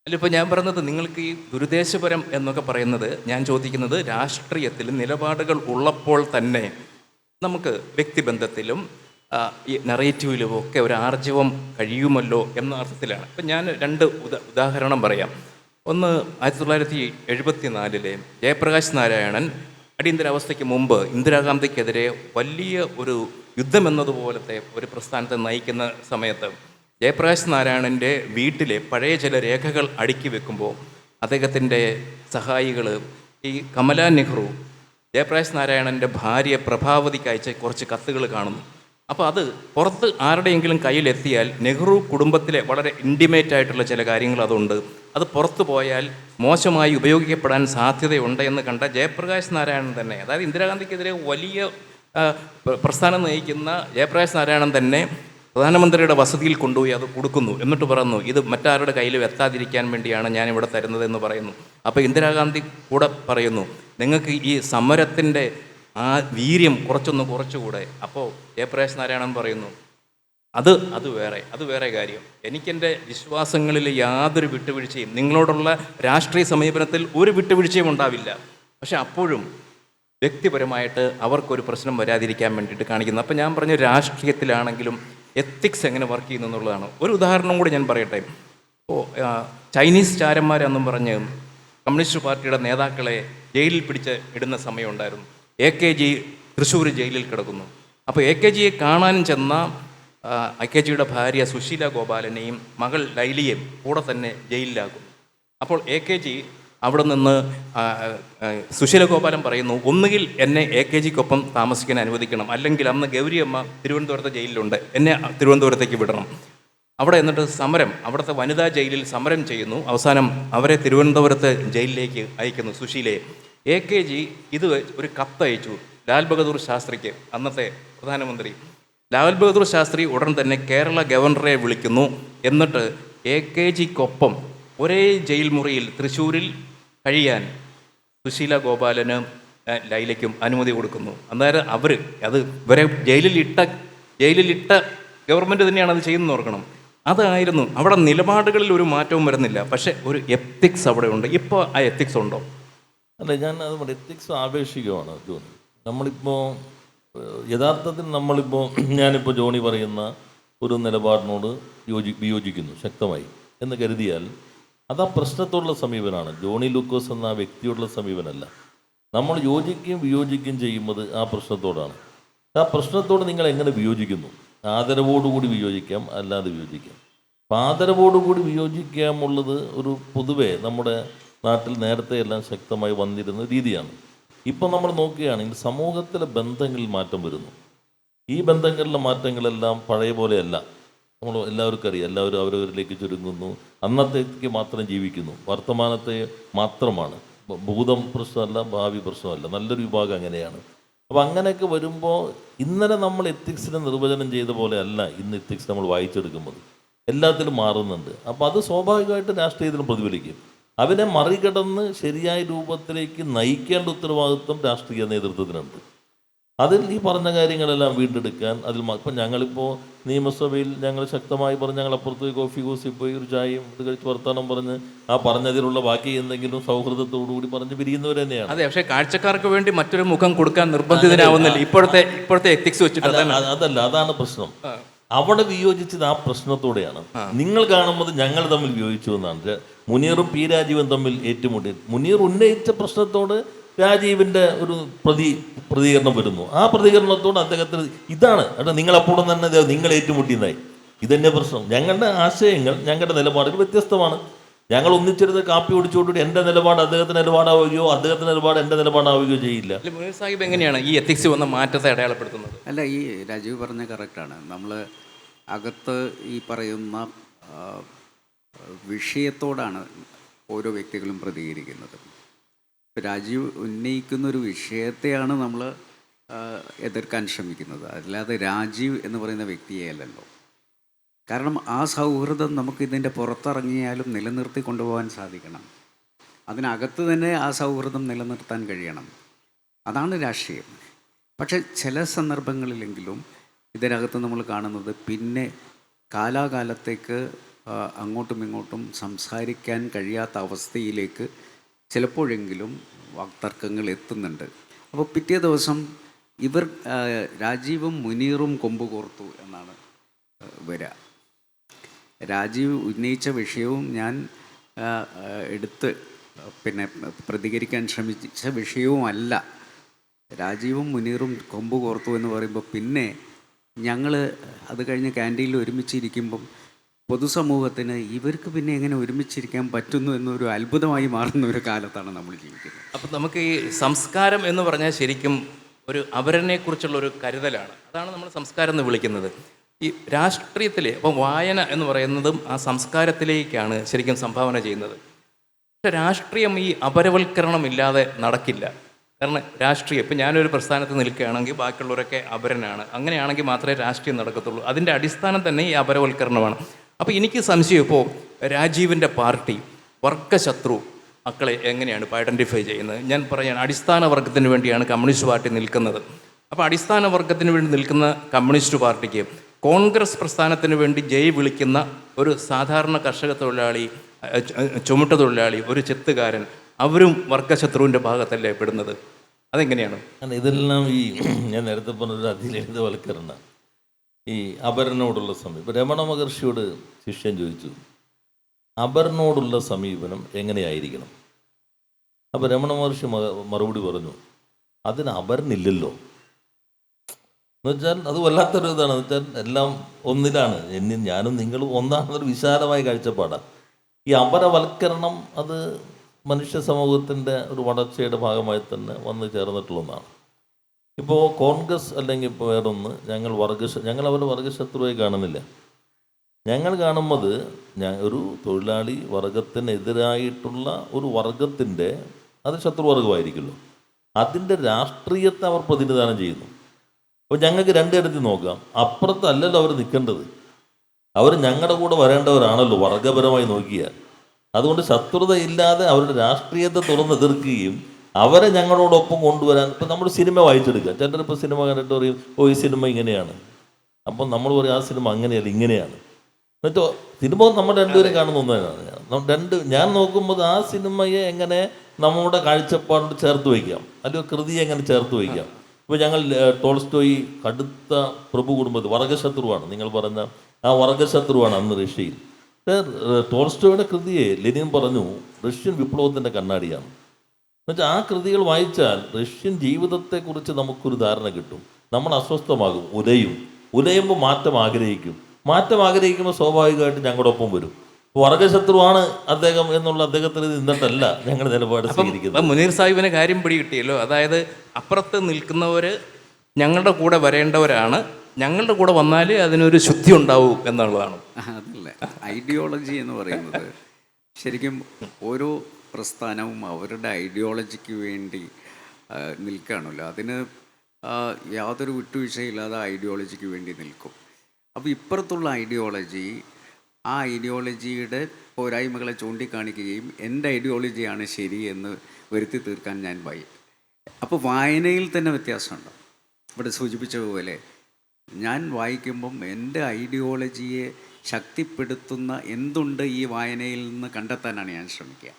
അല്ല, ഇപ്പോൾ ഞാൻ പറഞ്ഞത് നിങ്ങൾക്ക് ഈ ദുരുദ്ദേശപരം എന്നൊക്കെ പറയുന്നത്, ഞാൻ ചോദിക്കുന്നത് രാഷ്ട്രീയത്തിൽ നിലപാടുകൾ ഉള്ളപ്പോൾ തന്നെ നമുക്ക് വ്യക്തിബന്ധത്തിലും ഈ നറേറ്റീവിലും ഒക്കെ ഒരു ആർജവം കഴിയുമല്ലോ എന്ന അർത്ഥത്തിലാണ്. ഇപ്പം ഞാൻ 2 ഉദാഹരണം പറയാം. ഒന്ന് 1974 ജയപ്രകാശ് നാരായണൻ അടിയന്തരാവസ്ഥയ്ക്ക് മുമ്പ് ഇന്ദിരാഗാന്ധിക്കെതിരെ വലിയ ഒരു യുദ്ധമെന്നതുപോലത്തെ ഒരു പ്രസ്ഥാനത്തെ നയിക്കുന്ന സമയത്ത് ജയപ്രകാശ് നാരായണൻ്റെ വീട്ടിലെ പഴയ ചില രേഖകൾ അടുക്കി വെക്കുമ്പോൾ അദ്ദേഹത്തിൻ്റെ സഹായികൾ ഈ കമലാ നെഹ്റു ജയപ്രകാശ് നാരായണൻ്റെ ഭാര്യ പ്രഭാവതിക്ക് അയച്ച കുറച്ച് കത്തുകൾ കാണുന്നു. അപ്പോൾ അത് പുറത്ത് ആരുടെയെങ്കിലും കയ്യിലെത്തിയാൽ നെഹ്റു കുടുംബത്തിലെ വളരെ ഇൻറ്റിമേറ്റ് ആയിട്ടുള്ള ചില കാര്യങ്ങൾ അതുണ്ട്. അത് പുറത്തു പോയാൽ മോശമായി ഉപയോഗിക്കപ്പെടാൻ സാധ്യതയുണ്ട് എന്ന് കണ്ട ജയപ്രകാശ് നാരായണൻ തന്നെ, അതായത് ഇന്ദിരാഗാന്ധിക്കെതിരെ വലിയ പ്രസ്ഥാനം നയിക്കുന്ന ജയപ്രകാശ് നാരായണൻ തന്നെ പ്രധാനമന്ത്രിയുടെ വസതിയിൽ കൊണ്ടുപോയി അത് കൊടുക്കുന്നു. എന്നിട്ട് പറയുന്നു, ഇത് മറ്റാരുടെ കയ്യിലും എത്താതിരിക്കാൻ വേണ്ടിയാണ് ഞാനിവിടെ തരുന്നതെന്ന് പറയുന്നു. അപ്പോൾ ഇന്ദിരാഗാന്ധി കൂടെ പറയുന്നു, നിങ്ങൾക്ക് ഈ സമരത്തിൻ്റെ ആ വീര്യം കുറച്ചുകൂടെ. അപ്പോൾ ജയപ്രകാശ് നാരായണൻ പറയുന്നു, അത് വേറെ കാര്യം. എനിക്കെൻ്റെ വിശ്വാസങ്ങളിൽ യാതൊരു വിട്ടുവീഴ്ചയും, നിങ്ങളോടുള്ള രാഷ്ട്രീയ സമീപനത്തിൽ ഒരു വിട്ടുവീഴ്ചയും ഉണ്ടാവില്ല. പക്ഷെ അപ്പോഴും വ്യക്തിപരമായിട്ട് അവർക്കൊരു പ്രശ്നം വരാതിരിക്കാൻ വേണ്ടിയിട്ട് കാണിക്കുന്നത്. അപ്പം ഞാൻ പറഞ്ഞ രാഷ്ട്രീയത്തിലാണെങ്കിലും എത്തിക്സ് എങ്ങനെ വർക്ക് ചെയ്യുന്നു എന്നുള്ളതാണ്. ഒരു ഉദാഹരണം കൂടി ഞാൻ പറയട്ടെ. ഇപ്പോൾ ചൈനീസ് ചാരന്മാരെന്നും പറഞ്ഞ് കമ്മ്യൂണിസ്റ്റ് പാർട്ടിയുടെ നേതാക്കളെ ജയിലിൽ പിടിച്ച് ഇടുന്ന സമയമുണ്ടായിരുന്നു. AKG തൃശ്ശൂർ ജയിലിൽ കിടക്കുന്നു. അപ്പോൾ AKGയെ കാണാനും ചെന്ന AKGയുടെ ഭാര്യ സുശീല ഗോപാലനെയും മകൾ ലൈലിയെയും കൂടെ തന്നെ ജയിലിലാക്കുന്നു. അപ്പോൾ AKG അവിടെ നിന്ന് സുശീല ഗോപാലൻ പറയുന്നു, ഒന്നുകിൽ എന്നെ AKGക്കൊപ്പം താമസിക്കാൻ അനുവദിക്കണം, അല്ലെങ്കിൽ അന്ന് ഗൗരിയമ്മ തിരുവനന്തപുരത്തെ ജയിലിലുണ്ട്, എന്നെ തിരുവനന്തപുരത്തേക്ക് വിടണം. അവിടെ എന്നിട്ട് അവിടുത്തെ വനിതാ ജയിലിൽ സമരം ചെയ്യുന്നു. അവസാനം അവരെ തിരുവനന്തപുരത്ത് ജയിലിലേക്ക് അയക്കുന്നു സുശീലയെ. AKG ഇത് ഒരു കത്തയച്ചു ലാൽ ബഹദൂർ ശാസ്ത്രിക്ക്, അന്നത്തെ പ്രധാനമന്ത്രി. ലാൽ ബഹദൂർ ശാസ്ത്രി ഉടൻ തന്നെ കേരള ഗവർണറെ വിളിക്കുന്നു. എന്നിട്ട് AKGക്കൊപ്പം ഒരേ ജയിൽ മുറിയിൽ തൃശ്ശൂരിൽ കഴിയാൻ സുശീല ഗോപാലന് ലൈലയ്ക്കും അനുമതി കൊടുക്കുന്നു. അന്നേരം അത് ഇവരെ ജയിലിലിട്ട ഗവൺമെൻറ് തന്നെയാണ് അത് ചെയ്യുന്നത് ഓർക്കണം. അതായിരുന്നു അവിടെ. നിലപാടുകളിൽ ഒരു മാറ്റവും വരുന്നില്ല, പക്ഷേ ഒരു എത്തിക്സ് അവിടെ ഉണ്ട്. ഇപ്പോൾ ആ എത്തിക്സ് ഉണ്ടോ? അല്ല, ഞാൻ അത് എത്തിക്സ് ആപേക്ഷികമാണ് ജോണി. നമ്മളിപ്പോൾ യഥാർത്ഥത്തിൽ ഞാനിപ്പോൾ ജോണി പറയുന്ന ഒരു നിലപാടിനോട് വിയോജിക്കുന്നു ശക്തമായി എന്ന് കരുതിയാൽ അത് ആ പ്രശ്നത്തോടുള്ള സമീപനമാണ്. ജോണി ലൂക്കോസ് എന്ന ആ വ്യക്തിയോടുള്ള സമീപനമല്ല. നമ്മൾ യോജിക്കുകയും വിയോജിക്കുകയും ചെയ്യുന്നത് ആ പ്രശ്നത്തോടാണ്. ആ പ്രശ്നത്തോട് നിങ്ങൾ എങ്ങനെ വിയോജിക്കുന്നു? ആദരവോടുകൂടി വിയോജിക്കാം, അല്ലാതെ വിയോജിക്കാം. അപ്പം ആദരവോടുകൂടി വിയോജിക്കാമുള്ളത് ഒരു പൊതുവെ നമ്മുടെ നാട്ടിൽ നേരത്തെ എല്ലാം ശക്തമായി വന്നിരുന്ന രീതിയാണ്. ഇപ്പം നമ്മൾ നോക്കുകയാണെങ്കിൽ സമൂഹത്തിലെ ബന്ധങ്ങളിൽ മാറ്റം വരുന്നു. ഈ ബന്ധങ്ങളിലെ മാറ്റങ്ങളെല്ലാം പഴയ പോലെയല്ല. നമ്മൾ എല്ലാവർക്കും അറിയാം, എല്ലാവരും അവരവരിലേക്ക് ചുരുങ്ങുന്നു, അന്നത്തേക്ക് മാത്രം ജീവിക്കുന്നു, വർത്തമാനത്തെ മാത്രമാണ്. ഭൂതം പ്രശ്നമല്ല, ഭാവി പ്രശ്നമല്ല. നല്ലൊരു വിഭാഗം അങ്ങനെയാണ്. അപ്പോൾ അങ്ങനെയൊക്കെ വരുമ്പോൾ ഇന്നലെ നമ്മൾ എത്തിക്സിനെ നിർവചനം ചെയ്ത പോലെ അല്ല ഇന്ന് എത്തിക്സ് നമ്മൾ വായിച്ചെടുക്കുന്നത്. എല്ലാത്തിലും മാറുന്നുണ്ട്. അപ്പോൾ അത് സ്വാഭാവികമായിട്ട് രാഷ്ട്രീയത്തിലും പ്രതിഫലിക്കും. അവനെ മറികടന്ന് ശരിയായ രൂപത്തിലേക്ക് നയിക്കേണ്ട ഉത്തരവാദിത്വം രാഷ്ട്രീയ നേതൃത്വത്തിനുണ്ട്. അതിൽ ഈ പറഞ്ഞ കാര്യങ്ങളെല്ലാം വീണ്ടെടുക്കാൻ ഇപ്പം ഞങ്ങളിപ്പോൾ നിയമസഭയിൽ ഞങ്ങൾ ശക്തമായി പറഞ്ഞ് ഞങ്ങൾ അപ്പുറത്ത് പോയി കോഫി ഹൗസിൽ പോയി ഒരു ചായയും ഇത് കഴിച്ച് വർത്താനം പറഞ്ഞ് ആ പറഞ്ഞതിലുള്ള ബാക്കി എന്തെങ്കിലും സൗഹൃദത്തോടുകൂടി പറഞ്ഞ് പിരിയുന്നവർ തന്നെയാണ്. അതെ, പക്ഷേ കാഴ്ചക്കാർക്ക് വേണ്ടി മറ്റൊരു മുഖം കൊടുക്കാൻ നിർബന്ധിതനാവുന്നില്ല ഇപ്പോഴത്തെ എത്തിക്സ് വെച്ചിട്ട്. അതല്ല, അതാണ് പ്രശ്നം. അവിടെ വിയോജിച്ചത് ആ പ്രശ്നത്തോടെയാണ്. നിങ്ങൾ കാണുന്നത് ഞങ്ങൾ തമ്മിൽ വിയോജിച്ചു എന്നാണ്. മുനീറും P. രാജീവും തമ്മിൽ ഏറ്റുമുട്ടി. മുനീർ ഉന്നയിച്ച പ്രശ്നത്തോട് രാജീവിൻ്റെ ഒരു പ്രതികരണം വരുന്നു. ആ പ്രതികരണത്തോട് അദ്ദേഹത്തിന് ഇതാണ് നിങ്ങളപ്പോഴും തന്നെ നിങ്ങൾ ഏറ്റുമുട്ടിയെന്നായി. ഇതന്നെ പ്രശ്നം. ഞങ്ങളുടെ ആശയങ്ങൾ, ഞങ്ങളുടെ നിലപാടുകൾ വ്യത്യസ്തമാണ്. ഞങ്ങൾ ഒന്നിച്ചിരുന്ന് കാപ്പി കുടിച്ചോടുകൂടി എൻ്റെ നിലപാട് അദ്ദേഹത്തിൻ്റെ നിലപാടാവുകയോ അദ്ദേഹത്തിൻ്റെ നിലപാട് എൻ്റെ നിലപാടാവുകയോ ചെയ്യില്ല. മുനീർ സാഹിബ് എങ്ങനെയാണ് ഈ എത്തിക്സ് വന്ന മാറ്റത്തെ അടയാളപ്പെടുത്തുന്നത്? അല്ല, ഈ രാജീവ് പറഞ്ഞ കറക്റ്റാണ്. നമ്മൾ അകത്ത് ഈ പറയുന്ന വിഷയത്തോടാണ് ഓരോ വ്യക്തികളും പ്രതികരിക്കുന്നത്. രാജീവ് ഉന്നയിക്കുന്നൊരു വിഷയത്തെയാണ് നമ്മൾ എതിർക്കാൻ ശ്രമിക്കുന്നത്, അല്ലാതെ രാജീവ് എന്ന് പറയുന്ന വ്യക്തിയെ അല്ലല്ലോ. കാരണം ആ സൗഹൃദം നമുക്ക് ഇതിൻ്റെ പുറത്തിറങ്ങിയാലും നിലനിർത്തി കൊണ്ടുപോകാൻ സാധിക്കണം. അതിനകത്ത് തന്നെ ആ സൗഹൃദം നിലനിർത്താൻ കഴിയണം. അതാണ് രാഷ്ട്രീയം. പക്ഷെ ചില സന്ദർഭങ്ങളിലെങ്കിലും ഇതിനകത്ത് നമ്മൾ കാണുന്നത് പിന്നെ കാലാകാലത്തേക്ക് അങ്ങോട്ടും ഇങ്ങോട്ടും സംസാരിക്കാൻ കഴിയാത്ത അവസ്ഥയിലേക്ക് ചിലപ്പോഴെങ്കിലും വാക്തർക്കങ്ങൾ എത്തുന്നുണ്ട്. അപ്പോൾ പിറ്റേ ദിവസം രാജീവും മുനീറും കൊമ്പ് കോർത്തു എന്നാണ് വരിക. രാജീവ് ഉന്നയിച്ച വിഷയവും ഞാൻ എടുത്ത് പ്രതികരിക്കാൻ ശ്രമിച്ച വിഷയവുമല്ല. രാജീവും മുനീറും കൊമ്പ് കോർത്തു എന്ന് പറയുമ്പോൾ പിന്നെ ഞങ്ങൾ അത് കഴിഞ്ഞ് ക്യാൻറ്റീനിൽ ഒരുമിച്ചിരിക്കുമ്പം പൊതുസമൂഹത്തിന് ഇവർക്ക് പിന്നെ എങ്ങനെ ഒരുമിച്ചിരിക്കാൻ പറ്റുന്നു എന്നൊരു അത്ഭുതമായി മാറുന്ന ഒരു കാലത്താണ് നമ്മൾ ജീവിക്കുന്നത്. അപ്പം നമുക്ക് ഈ സംസ്കാരം എന്ന് പറഞ്ഞാൽ ശരിക്കും ഒരു അവരനെക്കുറിച്ചുള്ള ഒരു കരുതലാണ്. അതാണ് നമ്മൾ സംസ്കാരം എന്ന് വിളിക്കുന്നത്. ഈ രാഷ്ട്രീയത്തിൽ അപ്പം വായന എന്ന് പറയുന്നതും ആ സംസ്കാരത്തിലേക്കാണ് ശരിക്കും സംഭാവന ചെയ്യുന്നത്. പക്ഷെ രാഷ്ട്രീയം ഈ അപരവൽക്കരണം ഇല്ലാതെ നടക്കില്ല. കാരണം രാഷ്ട്രീയം, ഇപ്പം ഞാനൊരു പ്രസ്ഥാനത്ത് നിൽക്കുകയാണെങ്കിൽ ബാക്കിയുള്ളവരൊക്കെ അപരനാണ്. അങ്ങനെയാണെങ്കിൽ മാത്രമേ രാഷ്ട്രീയം നടക്കത്തുള്ളൂ. അതിൻ്റെ അടിസ്ഥാനം തന്നെ ഈ അപരവൽക്കരണമാണ്. അപ്പോൾ എനിക്ക് സംശയം, ഇപ്പോൾ രാജീവിൻ്റെ പാർട്ടി വർഗശത്രു മക്കളെ എങ്ങനെയാണ് ഇപ്പോൾ ഐഡൻറ്റിഫൈ ചെയ്യുന്നത്? ഞാൻ പറയാൻ, അടിസ്ഥാന വർഗത്തിന് വേണ്ടിയാണ് കമ്മ്യൂണിസ്റ്റ് പാർട്ടി നിൽക്കുന്നത്. അപ്പോൾ അടിസ്ഥാന വർഗത്തിന് വേണ്ടി നിൽക്കുന്ന കമ്മ്യൂണിസ്റ്റ് പാർട്ടിക്ക് കോൺഗ്രസ് പ്രസ്ഥാനത്തിന് വേണ്ടി ജയ് വിളിക്കുന്ന ഒരു സാധാരണ കർഷക തൊഴിലാളി, ചുമട്ട് തൊഴിലാളി, ഒരു ചെത്തുകാരൻ, അവരും വർഗശത്രുവിൻ്റെ ഭാഗത്തല്ലേ പെടുന്നത്? അതെങ്ങനെയാണ്? കാരണം ഇതെല്ലാം ഈ ഞാൻ നേരത്തെ പറഞ്ഞൊരു അതിലളിതവൽക്കരണം, ഈ അപരനോടുള്ള സമീപം. ഇപ്പോൾ രമണ മഹർഷിയോട് ശിഷ്യൻ ചോദിച്ചു, അപരനോടുള്ള സമീപനം എങ്ങനെയായിരിക്കണം? അപ്പോൾ രമണ മഹർഷി മറുപടി പറഞ്ഞു, അതിന് അപരനില്ലല്ലോ. എന്നുവെച്ചാൽ അത് വല്ലാത്തൊരു ഇതാണ്. എന്ന് വെച്ചാൽ എല്ലാം ഒന്നിലാണ്, ഞാനും നിങ്ങളും ഒന്നാണെന്നൊരു വിശാലമായ കാഴ്ചപ്പാടാണ്. ഈ അപരവൽക്കരണം അത് മനുഷ്യ സമൂഹത്തിൻ്റെ ഒരു വളർച്ചയുടെ ഭാഗമായി തന്നെ വന്നു ചേർന്നിട്ടുള്ള ഒന്നാണ്. ഇപ്പോൾ കോൺഗ്രസ് അല്ലെങ്കിൽ ഇപ്പോൾ വേറൊന്ന്, ഞങ്ങൾ അവരുടെ വർഗശത്രുവായി കാണുന്നില്ല. ഞങ്ങൾ കാണുന്നത് ഒരു തൊഴിലാളി വർഗത്തിനെതിരായിട്ടുള്ള ഒരു വർഗത്തിൻ്റെ, അത് ശത്രുവർഗമായിരിക്കുമല്ലോ, അതിൻ്റെ രാഷ്ട്രീയത്തെ അവർ പ്രതിനിധാനം ചെയ്യുന്നു. അപ്പോൾ ഞങ്ങൾക്ക് രണ്ട് തരത്തിൽ നോക്കാം. അപ്പുറത്തല്ലല്ലോ അവർ നിൽക്കേണ്ടത്, അവർ ഞങ്ങളുടെ കൂടെ വരേണ്ടവരാണല്ലോ വർഗപരമായി നോക്കിയാൽ. അതുകൊണ്ട് ശത്രുതയില്ലാതെ അവരുടെ രാഷ്ട്രീയത്തെ തുറന്നെതിർക്കുകയും അവരെ ഞങ്ങളോടൊപ്പം കൊണ്ടുവരാൻ. ഇപ്പം നമ്മൾ സിനിമ വായിച്ചെടുക്കുക, ചിലരിപ്പോൾ സിനിമ കണ്ടിട്ട് പറയും, ഓ ഈ സിനിമ ഇങ്ങനെയാണ്, അപ്പം നമ്മൾ പറയും ആ സിനിമ അങ്ങനെയല്ല ഇങ്ങനെയാണ്. എന്നിട്ടോ സിനിമ നമ്മൾ രണ്ടുപേരും കാണുന്ന ഒന്നാണ്. ഞാൻ നോക്കുമ്പോൾ ആ സിനിമയെ എങ്ങനെ നമ്മുടെ കാഴ്ചപ്പാടോട് ചേർത്ത് വയ്ക്കാം, അല്ലെങ്കിൽ കൃതിയെ എങ്ങനെ ചേർത്ത് വയ്ക്കാം. ഇപ്പോൾ ഞങ്ങൾ ടോൾസ്റ്റോയി കടുത്ത പ്രഭു കുടുംബത്തിൽ വർഗശത്രുവാണ്, നിങ്ങൾ പറഞ്ഞ ആ വർഗശത്രുവാണ് അന്ന് റഷ്യയിൽ. ടോൾസ്റ്റോയുടെ കൃതിയെ ലെനിൻ പറഞ്ഞു റഷ്യൻ വിപ്ലവത്തിൻ്റെ കണ്ണാടിയാണ്. എന്നുവെച്ചാൽ ആ കൃതികൾ വായിച്ചാൽ റഷ്യൻ ജീവിതത്തെക്കുറിച്ച് നമുക്കൊരു ധാരണ കിട്ടും. നമ്മൾ അസ്വസ്ഥമാകും, ഉലയുമ്പോൾ മാറ്റം ആഗ്രഹിക്കുമ്പോൾ സ്വാഭാവികമായിട്ട് ഞങ്ങളുടെ ഒപ്പം വരും. വർഗശത്രുവാണ് അദ്ദേഹം എന്നുള്ള അദ്ദേഹത്തിന് നിന്നിട്ടല്ല ഞങ്ങൾ നിലപാട് സ്വീകരിക്കുന്നത്. മുനീർ സാഹിബിന് കാര്യം പിടികിട്ടിയല്ലോ. അതായത് അപ്പുറത്ത് നിൽക്കുന്നവർ ഞങ്ങളുടെ കൂടെ വരേണ്ടവരാണ്, ഞങ്ങളുടെ കൂടെ വന്നാൽ അതിനൊരു ശുദ്ധി ഉണ്ടാവും എന്നുള്ളതാണ്. അതല്ല, ഐഡിയോളജി എന്ന് പറയുന്നത് ശരിക്കും ഓരോ പ്രസ്ഥാനവും അവരുടെ ഐഡിയോളജിക്ക് വേണ്ടി നിൽക്കുകയാണല്ലോ. അതിന് യാതൊരു വിട്ടുവീഴ്ചയില്ലാതെ ഐഡിയോളജിക്ക് വേണ്ടി നിൽക്കും. അപ്പോൾ ഇപ്പുറത്തുള്ള ഐഡിയോളജി ആ ഐഡിയോളജിയുടെ പോരായ്മകളെ ചൂണ്ടിക്കാണിക്കുകയും എൻ്റെ ഐഡിയോളജിയാണ് ശരി എന്ന് വരുത്തി തീർക്കാൻ ഞാൻ അപ്പോൾ വായനയിൽ തന്നെ വ്യത്യാസമുണ്ട്. ഇവിടെ സൂചിപ്പിച്ചതുപോലെ ഞാൻ വായിക്കുമ്പം എൻ്റെ ഐഡിയോളജിയെ ശക്തിപ്പെടുത്തുന്ന എന്തുണ്ട് ഈ വായനയിൽ നിന്ന് കണ്ടെത്താനാണ് ഞാൻ ശ്രമിക്കുക.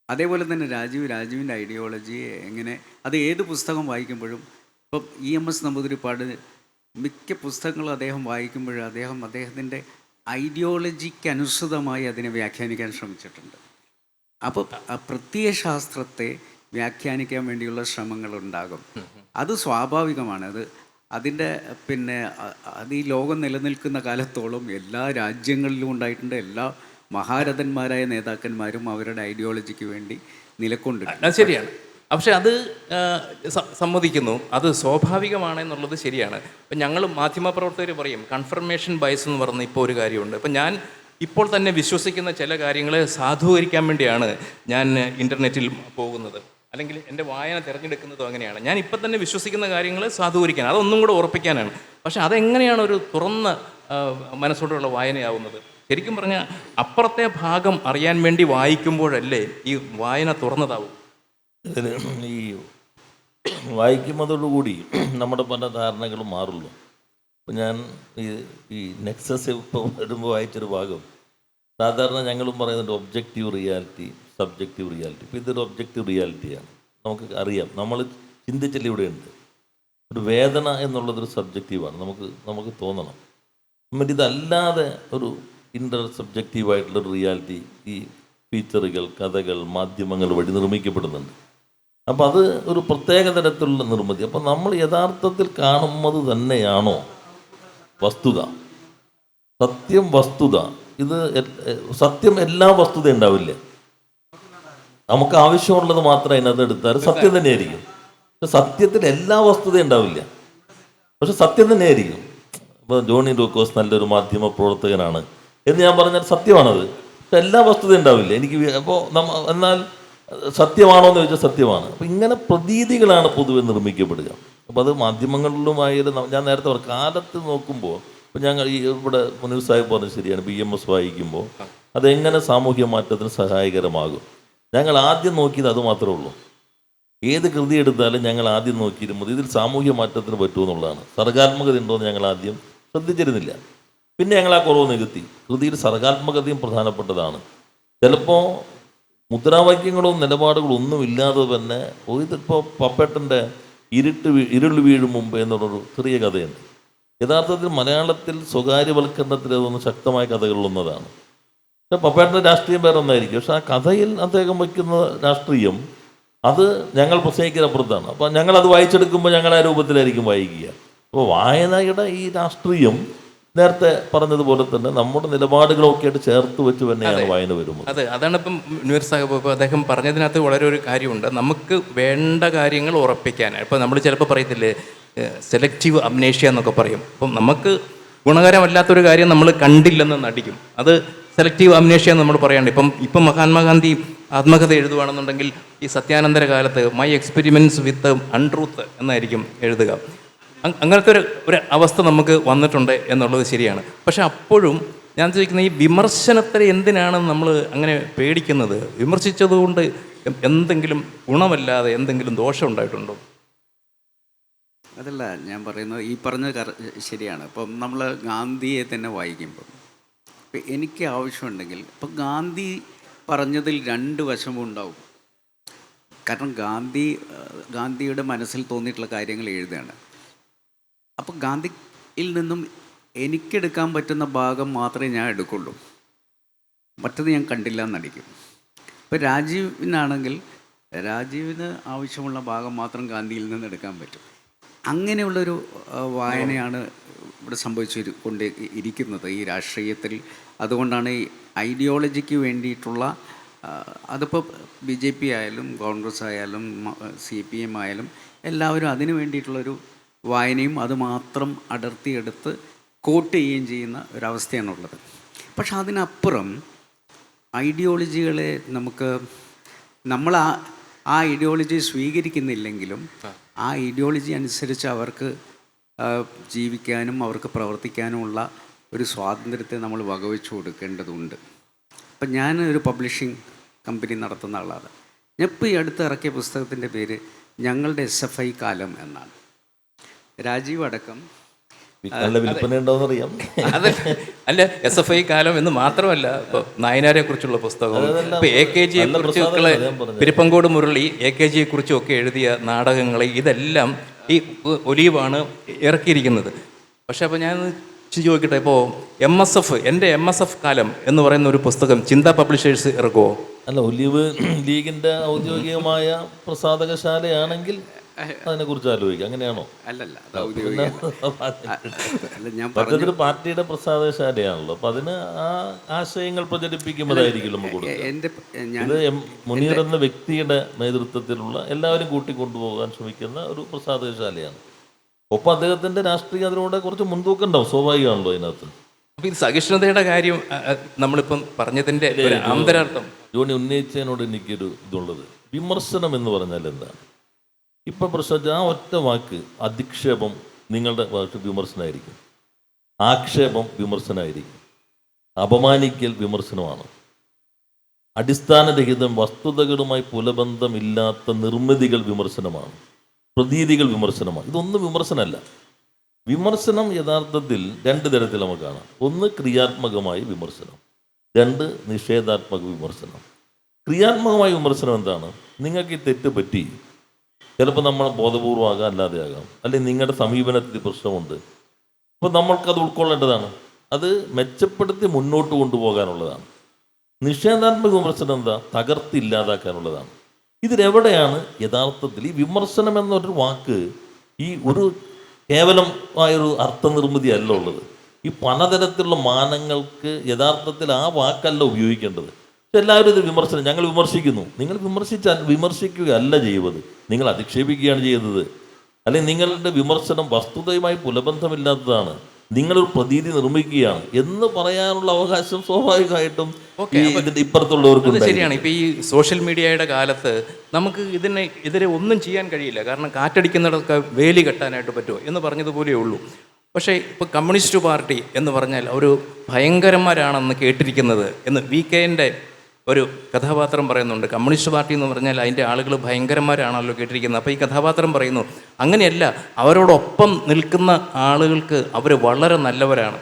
അതേപോലെ തന്നെ രാജീവിൻ്റെ ഐഡിയോളജി എങ്ങനെ, അത് ഏത് പുസ്തകം വായിക്കുമ്പോഴും, ഇപ്പം EMS നമ്പൂതിരിപ്പാട് മിക്ക പുസ്തകങ്ങളും അദ്ദേഹം വായിക്കുമ്പോഴും അദ്ദേഹത്തിൻ്റെ ഐഡിയോളജിക്ക് അനുസൃതമായി അതിനെ വ്യാഖ്യാനിക്കാൻ ശ്രമിച്ചിട്ടുണ്ട്. അപ്പോൾ ആ പ്രത്യയശാസ്ത്രത്തെ വ്യാഖ്യാനിക്കാൻ വേണ്ടിയുള്ള ശ്രമങ്ങളുണ്ടാകും. അത് സ്വാഭാവികമാണ്. അതിൻ്റെ അത് ഈ ലോകം നിലനിൽക്കുന്ന കാലത്തോളം എല്ലാ രാജ്യങ്ങളിലും ഉണ്ടായിട്ടുണ്ട്. എല്ലാ മഹാരഥന്മാരായ നേതാക്കന്മാരും അവരുടെ ഐഡിയോളജിക്ക് വേണ്ടി നിലകൊണ്ടിട്ടുണ്ട്. അത് ശരിയാണ്. പക്ഷെ അത് സമ്മതിക്കുന്നു, അത് സ്വാഭാവികമാണെന്നുള്ളത് ശരിയാണ്. ഇപ്പം ഞങ്ങൾ മാധ്യമപ്രവർത്തകർ പറയും കൺഫർമേഷൻ ബയസ് എന്ന് പറഞ്ഞ ഇപ്പോൾ ഒരു കാര്യമുണ്ട്. ഇപ്പം ഞാൻ ഇപ്പോൾ തന്നെ വിശ്വസിക്കുന്ന ചില കാര്യങ്ങളെ സാധൂകരിക്കാൻ വേണ്ടിയാണ് ഞാൻ ഇൻ്റർനെറ്റിൽ പോകുന്നത്, അല്ലെങ്കിൽ എൻ്റെ വായന തിരഞ്ഞെടുക്കുന്നതും അങ്ങനെയാണ്. ഞാൻ ഇപ്പം തന്നെ വിശ്വസിക്കുന്ന കാര്യങ്ങൾ സാധൂകരിക്കാൻ, അതൊന്നും കൂടെ ഉറപ്പിക്കാനാണ്. പക്ഷെ അതെങ്ങനെയാണ് ഒരു തുറന്ന മനസ്സോടുള്ള വായനയാവുന്നത്? ശരിക്കും പറഞ്ഞാൽ അപ്പുറത്തെ ഭാഗം അറിയാൻ വേണ്ടി വായിക്കുമ്പോഴല്ലേ ഈ വായന തുറന്നതാവും. ഇതിന് ഈ വായിക്കുന്നതോടുകൂടി നമ്മുടെ പല ധാരണകളും മാറുള്ളൂ. ഇപ്പം ഞാൻ ഈ നെക്സസ് ഇപ്പോൾ വരുമ്പോൾ വായിച്ചൊരു ഭാഗം, സാധാരണ ഞങ്ങളും പറയുന്നുണ്ട് ഒബ്ജക്റ്റീവ് റിയാലിറ്റി, സബ്ജക്റ്റീവ് റിയാലിറ്റി. ഇപ്പോൾ ഇതൊരു ഒബ്ജക്റ്റീവ് റിയാലിറ്റിയാണ്, നമുക്ക് അറിയാം, നമ്മൾ ചിന്തിച്ചില്ല ഇവിടെയുണ്ട്. ഒരു വേദന എന്നുള്ളതൊരു സബ്ജക്റ്റീവാണ്, നമുക്ക് തോന്നണം. എന്നിട്ട് ഇതല്ലാതെ ഒരു ഇൻ്റർ സബ്ജക്റ്റീവായിട്ടുള്ളൊരു റിയാലിറ്റി ഈ ഫീച്ചറുകൾ, കഥകൾ, മാധ്യമങ്ങൾ വഴി നിർമ്മിക്കപ്പെടുന്നുണ്ട്. അപ്പം അത് ഒരു പ്രത്യേക തരത്തിലുള്ള നിർമ്മിതി. അപ്പം നമ്മൾ യഥാർത്ഥത്തിൽ കാണുന്നത് തന്നെയാണോ വസ്തുത? സത്യം വസ്തുത, ഇത് സത്യം എല്ലാ വസ്തുത ഉണ്ടാവില്ല. നമുക്ക് ആവശ്യമുള്ളത് മാത്രം അതിനകത്ത് എടുത്താൽ സത്യം തന്നെയായിരിക്കും. പക്ഷെ സത്യത്തിൽ എല്ലാ വസ്തുത ഉണ്ടാവില്ല, പക്ഷെ സത്യം തന്നെയായിരിക്കും. ഇപ്പോൾ ജോണി ലൂക്കോസ് നല്ലൊരു മാധ്യമ പ്രവർത്തകനാണ് എന്ന് ഞാൻ പറഞ്ഞാൽ സത്യമാണത്, പക്ഷെ എല്ലാ വസ്തുത ഉണ്ടാവില്ല എനിക്ക്. അപ്പോൾ എന്നാൽ സത്യമാണോ എന്ന് ചോദിച്ചാൽ സത്യമാണ്. അപ്പോൾ ഇങ്ങനെ പ്രതീതികളാണ് പൊതുവെ നിർമ്മിക്കപ്പെടുക. അപ്പോൾ അത് മാധ്യമങ്ങളിലുമായാലും ഞാൻ നേരത്തെ പറഞ്ഞു കാലത്ത് നോക്കുമ്പോൾ, ഇപ്പോൾ ഞങ്ങൾ ഇവിടെ മുനീർ സാഹിബ് പറഞ്ഞത് ശരിയാണ്, EMS വായിക്കുമ്പോൾ അതെങ്ങനെ സാമൂഹ്യ മാറ്റത്തിന് സഹായകരമാകും. ഞങ്ങൾ ആദ്യം നോക്കിയത് അത് മാത്രമേ ഉള്ളൂ. ഏത് കൃതി എടുത്താലും ഞങ്ങൾ ആദ്യം നോക്കിയിരുന്നത് ഇതിൽ സാമൂഹ്യ മാറ്റത്തിന് പറ്റുമെന്നുള്ളതാണ്. സർഗാത്മകത ഉണ്ടോ എന്ന് ഞങ്ങൾ ആദ്യം ശ്രദ്ധിച്ചിരുന്നില്ല. പിന്നെ ഞങ്ങൾ ആ കുറവ് നികത്തി. കൃതിയിൽ സർഗാത്മകതയും പ്രധാനപ്പെട്ടതാണ്. ചിലപ്പോൾ മുദ്രാവാക്യങ്ങളും നിലപാടുകളും ഒന്നും ഇല്ലാതെ തന്നെ ഇതിപ്പോൾ പപ്പേട്ടൻ്റെ ഇരുൾ വീഴും മുമ്പ് എന്നുള്ളൊരു ചെറിയ കഥയുണ്ട്. യഥാർത്ഥത്തിൽ മലയാളത്തിൽ സ്വകാര്യവൽക്കരണത്തിൽ അതൊന്ന് ശക്തമായ കഥകളിലൊന്നതാണ്. പക്ഷേ പപ്പേട്ടൻ്റെ രാഷ്ട്രീയം വേറെ ഒന്നായിരിക്കും. പക്ഷെ ആ കഥയിൽ അദ്ദേഹം വയ്ക്കുന്ന രാഷ്ട്രീയം അത് ഞങ്ങൾ പ്രസംഗിക്കുന്നപ്പുറത്താണ്. അപ്പോൾ ഞങ്ങളത് വായിച്ചെടുക്കുമ്പോൾ ഞങ്ങൾ ആ രൂപത്തിലായിരിക്കും വായിക്കുക. അപ്പോൾ വായനയുടെ ഈ രാഷ്ട്രീയം നേരത്തെ പറഞ്ഞതുപോലെ തന്നെ നമ്മുടെ നിലപാടുകളൊക്കെ ആയിട്ട് ചേർത്ത് വെച്ച് തന്നെയാണ് വായന വരുന്നത്. അതെ, അതാണ് ഇപ്പം നുവർ സാഹിബ് ഇപ്പോൾ അദ്ദേഹം പറഞ്ഞതിനകത്ത് വളരെ ഒരു കാര്യമുണ്ട്. നമുക്ക് വേണ്ട കാര്യങ്ങൾ ഉറപ്പിക്കാൻ, ഇപ്പോൾ നമ്മൾ ചിലപ്പോൾ പറയത്തില്ലേ സെലക്റ്റീവ് അംനേഷ്യ എന്നൊക്കെ പറയും. അപ്പം നമുക്ക് ഗുണകരമല്ലാത്തൊരു കാര്യം നമ്മൾ കണ്ടില്ലെന്ന് നടിക്കും. അത് സെലക്റ്റീവ് അംനേഷ്യ എന്ന് നമ്മൾ പറയാണ്ട്. ഇപ്പം മഹാത്മാഗാന്ധി ആത്മകഥ എഴുതുകയാണെന്നുണ്ടെങ്കിൽ ഈ സത്യാനന്തര കാലത്ത് മൈ എക്സ്പെരിമെൻറ്റ്സ് വിത്ത് അൺട്രൂത്ത് എന്നായിരിക്കും എഴുതുക. അങ്ങനത്തെ ഒരു അവസ്ഥ നമുക്ക് വന്നിട്ടുണ്ട് എന്നുള്ളത് ശരിയാണ്. പക്ഷെ അപ്പോഴും ഞാൻ ചോദിക്കുന്നത്, ഈ വിമർശനത്തെ എന്തിനാണ് നമ്മൾ അങ്ങനെ പേടിക്കുന്നത്? വിമർശിച്ചതുകൊണ്ട് എന്തെങ്കിലും ഗുണമല്ലാതെ എന്തെങ്കിലും ദോഷം ഉണ്ടായിട്ടുണ്ടോ? അതല്ല ഞാൻ പറയുന്നത്, ഈ പറഞ്ഞത് ശരിയാണ്. ഇപ്പം നമ്മൾ ഗാന്ധിയെ തന്നെ വായിക്കുമ്പം ഇപ്പം എനിക്ക് ആവശ്യമുണ്ടെങ്കിൽ ഇപ്പം ഗാന്ധി പറഞ്ഞതിൽ രണ്ട് വശവും ഉണ്ടാവും. കാരണം ഗാന്ധിയുടെ മനസ്സിൽ തോന്നിയിട്ടുള്ള കാര്യങ്ങൾ എഴുതുകയാണ്. അപ്പോൾ ഗാന്ധിയിൽ നിന്നും എനിക്കെടുക്കാൻ പറ്റുന്ന ഭാഗം മാത്രമേ ഞാൻ എടുക്കുള്ളൂ, മറ്റത് ഞാൻ കണ്ടില്ല എന്നടിക്കും. ഇപ്പോൾ രാജീവിനാണെങ്കിൽ രാജീവിന് ആവശ്യമുള്ള ഭാഗം മാത്രം ഗാന്ധിയിൽ നിന്ന് എടുക്കാൻ പറ്റും. അങ്ങനെയുള്ളൊരു വായനയാണ് ഇവിടെ സംഭവിച്ചുകൊണ്ട് ഇരിക്കുന്നത് ഈ രാഷ്ട്രീയത്തിൽ. അതുകൊണ്ടാണ് ഈ ഐഡിയോളജിക്ക് വേണ്ടിയിട്ടുള്ള, അതിപ്പോൾ BJP ആയാലും കോൺഗ്രസ് ആയാലും CPM ആയാലും എല്ലാവരും അതിന് വേണ്ടിയിട്ടുള്ളൊരു വായനയും അത് മാത്രം അടർത്തിയെടുത്ത് കോട്ട് ചെയ്യുകയും ചെയ്യുന്ന ഒരവസ്ഥയാണുള്ളത്. പക്ഷെ അതിനപ്പുറം ഐഡിയോളജികളെ നമ്മൾ ആ ഐഡിയോളജി സ്വീകരിക്കുന്നില്ലെങ്കിലും ആ ഐഡിയോളജി അനുസരിച്ച് അവർക്ക് ജീവിക്കാനും അവർക്ക് പ്രവർത്തിക്കാനുമുള്ള ഒരു സ്വാതന്ത്ര്യത്തെ നമ്മൾ വകവെച്ചു കൊടുക്കേണ്ടതുണ്ട്. ഇപ്പം ഞാൻ ഒരു പബ്ലിഷിംഗ് കമ്പനി നടത്തുന്ന ആളാണ്. ഞാൻ ഇപ്പോൾ ഈ അടുത്ത് ഇറക്കിയ പുസ്തകത്തിൻ്റെ പേര് ഞങ്ങളുടെ SFI കാലം എന്നാണ്. രാജീവ് അടക്കം നല്ല വിൽപ്പന ഉണ്ടോയെന്നറിയാം. അത് അല്ല, SFI കാലം എന്ന് മാത്രമല്ല, ഇപ്പോൾ നായനാരെ കുറിച്ചുള്ള പുസ്തകം, ഇപ്പോൾ AKGയെ കുറിച്ചുള്ള പെരുപ്പങ്കോട് മുരളി AKGയെ കുറിച്ചും ഒക്കെ എഴുതിയ നാടകങ്ങൾ, ഇതെല്ലാം ഈ ഒലീവാണ് ഇറക്കിയിരിക്കുന്നത്. പക്ഷെ അപ്പോൾ ഞാൻ ചോദിക്കട്ടെ, ഇപ്പോൾ എൻ്റെ MSF കാലം എന്ന് പറയുന്ന ഒരു പുസ്തകം ചിന്ത പബ്ലിഷേഴ്സ് ഇറക്കുമോ? അല്ല, ഒലിവ് ലീഗിൻ്റെ ഔദ്യോഗികമായ പ്രസാധകശാലയാണെങ്കിൽ അതിനെക്കുറിച്ച് ആലോചിക്കാം. അങ്ങനെയാണോ? അല്ലല്ല, പദ്ധതി പാർട്ടിയുടെ പ്രസാധകശാലയാണല്ലോ. അപ്പം അതിന് ആ ആശയങ്ങൾ പ്രചരിപ്പിക്കുമ്പോഴായിരിക്കും നമുക്ക് കൊടുക്കുക. ഇത് മുനീർ എന്ന വ്യക്തിയുടെ നേതൃത്വത്തിലുള്ള എല്ലാവരും കൂട്ടിക്കൊണ്ടുപോകാൻ ശ്രമിക്കുന്ന ഒരു പ്രസാധകശാലയാണ്. ഒപ്പം അദ്ദേഹത്തിൻ്റെ രാഷ്ട്രീയം അതിലൂടെ കുറച്ച് മുൻതൂക്കം ഉണ്ടാവും, സ്വാഭാവികമാണല്ലോ അതിനകത്ത്. അപ്പോൾ ഈ സഹിഷ്ണുതയുടെ കാര്യം നമ്മളിപ്പം പറഞ്ഞതിൻ്റെ അന്തരാർത്ഥം ജോണി ഉന്നയിച്ചതിനോട് എനിക്കൊരു ഇതുള്ളത്, വിമർശനം എന്ന് പറഞ്ഞാൽ എന്താണ്? ഇപ്പം പ്രശ്നം ആ ഒറ്റ വാക്ക്, അധിക്ഷേപം നിങ്ങളുടെ വാക്ക് വിമർശനമായിരിക്കും, ആക്ഷേപം വിമർശനമായിരിക്കും, അപമാനിക്കൽ വിമർശനമാണ്, അടിസ്ഥാനരഹിതം വസ്തുതകളുമായി പുലബന്ധമില്ലാത്ത നിർമ്മിതികൾ വിമർശനമാണ്, പ്രതീതികൾ വിമർശനമാണ്. ഇതൊന്നും വിമർശനമല്ല. വിമർശനം യഥാർത്ഥത്തിൽ രണ്ട് തരത്തിൽ നമുക്ക് കാണാം. ഒന്ന് ക്രിയാത്മകമായ വിമർശനം, രണ്ട് നിഷേധാത്മക വിമർശനം. ക്രിയാത്മകമായ വിമർശനം എന്താണ്? നിങ്ങൾക്ക് ഈ തെറ്റ് പറ്റി, ചിലപ്പോൾ നമ്മൾ ബോധപൂർവമാകാം, അല്ലാതെ ആകാം, അല്ലെങ്കിൽ നിങ്ങളുടെ സമീപനത്തിൽ പ്രശ്നമുണ്ട്. അപ്പോൾ നമ്മൾക്കത് ഉൾക്കൊള്ളേണ്ടതാണ്, അത് മെച്ചപ്പെടുത്തി മുന്നോട്ട് കൊണ്ടുപോകാനുള്ളതാണ്. നിഷേധാത്മക വിമർശനം എന്താ? തകർത്തില്ലാതാക്കാനുള്ളതാണ്. ഇതിലെവിടെയാണ് യഥാർത്ഥത്തിൽ ഈ വിമർശനം എന്നൊരു വാക്ക് ഈ ഒരു കേവലമായൊരു അർത്ഥനിർമ്മിതി അല്ല ഉള്ളത്. ഈ പലതരത്തിലുള്ള മാനങ്ങൾക്ക് യഥാർത്ഥത്തിൽ ആ വാക്കല്ല ഉപയോഗിക്കേണ്ടത്. പക്ഷെ എല്ലാവരും ഇത് വിമർശനം, ഞങ്ങൾ വിമർശിക്കുന്നു. നിങ്ങൾ വിമർശിക്കുകയല്ല ചെയ്യുന്നത്, നിങ്ങൾ അധിക്ഷേപിക്കുകയാണ് ചെയ്യുന്നത്. അല്ലെങ്കിൽ നിങ്ങളുടെ വിമർശനം വസ്തുതയുമായി പുലബന്ധമില്ലാത്തതാണ്, നിങ്ങളൊരു പ്രതീതി നിർമ്മിക്കുകയാണ് എന്ന് പറയാനുള്ള അവകാശം സ്വാഭാവികമായിട്ടും ഇതിൻ്റെ ഇപ്പുറത്തുള്ളവർക്ക്. ശരിയാണ്. ഇപ്പോൾ ഈ സോഷ്യൽ മീഡിയയുടെ കാലത്ത് നമുക്ക് ഇതിനെതിരെ ഒന്നും ചെയ്യാൻ കഴിയില്ല. കാരണം കാറ്റടിക്കുന്നിടത്തൊക്കെ വേലി കെട്ടാനായിട്ട് പറ്റുമോ എന്ന് പറഞ്ഞതുപോലെയേ ഉള്ളൂ. പക്ഷേ ഇപ്പോൾ കമ്മ്യൂണിസ്റ്റ് പാർട്ടി എന്ന് പറഞ്ഞാൽ ഒരു ഭയങ്കരന്മാരാണെന്ന് കേട്ടിരിക്കുന്നത് എന്ന് VK-ൻ്റെ ഒരു കഥാപാത്രം പറയുന്നുണ്ട്, കമ്മ്യൂണിസ്റ്റ് പാർട്ടി എന്ന് പറഞ്ഞാൽ അതിൻ്റെ ആളുകൾ ഭയങ്കരന്മാരാണല്ലോ കേട്ടിരിക്കുന്നത്. അപ്പോൾ ഈ കഥാപാത്രം പറയുന്നു, അങ്ങനെയല്ല, അവരോടൊപ്പം നിൽക്കുന്ന ആളുകൾക്ക് അവർ വളരെ നല്ലവരാണ്.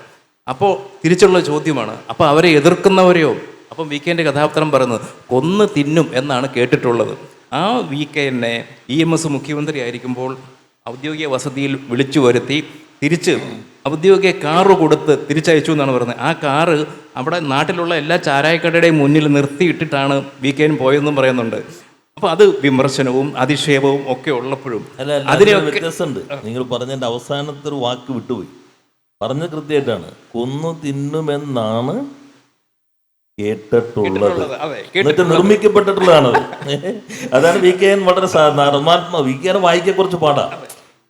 അപ്പോൾ തിരിച്ചുള്ള ചോദ്യമാണ്, അപ്പോൾ അവരെ എതിർക്കുന്നവരെയോ? അപ്പം വി കെൻ്റെ കഥാപാത്രം പറയുന്നത് കൊന്ന് തിന്നും എന്നാണ് കേട്ടിട്ടുള്ളത്. ആ വി കെനെ EMS മുഖ്യമന്ത്രി ആയിരിക്കുമ്പോൾ ഔദ്യോഗിക വസതിയിൽ വിളിച്ചു വരുത്തി തിരിച്ച് ഔദ്യോഗിക കാറ് കൊടുത്ത് തിരിച്ചയച്ചു എന്നാണ് പറയുന്നത്. ആ കാറ് അവിടെ നാട്ടിലുള്ള എല്ലാ ചാരായക്കടയുടെയും മുന്നിൽ നിർത്തിയിട്ടിട്ടാണ് വി കെൻ പോയതെന്നും പറയുന്നുണ്ട്. അപ്പോൾ അത് വിമർശനവും അധിക്ഷേപവും ഒക്കെ ഉള്ളപ്പോഴും അതിനെയൊക്കെ വ്യത്യാസമുണ്ട്. നിങ്ങൾ പറഞ്ഞതിൻ്റെ അവസാനത്തെ ഒരു വാക്ക് വിട്ടുപോയി. പറഞ്ഞ കൃത്യമായിട്ടാണ്, കൊന്നു തിന്നുമെന്നാണ് കേട്ടിട്ടുള്ളത്, എന്നിട്ട് നിർമ്മിക്കപ്പെട്ടിട്ടുള്ളതാണ്. അതാണ് വി കെ എൻ വളരെ നർമാത്മ. വി കെ എൻ വായിക്കാൻ കുറച്ച് പാടാ.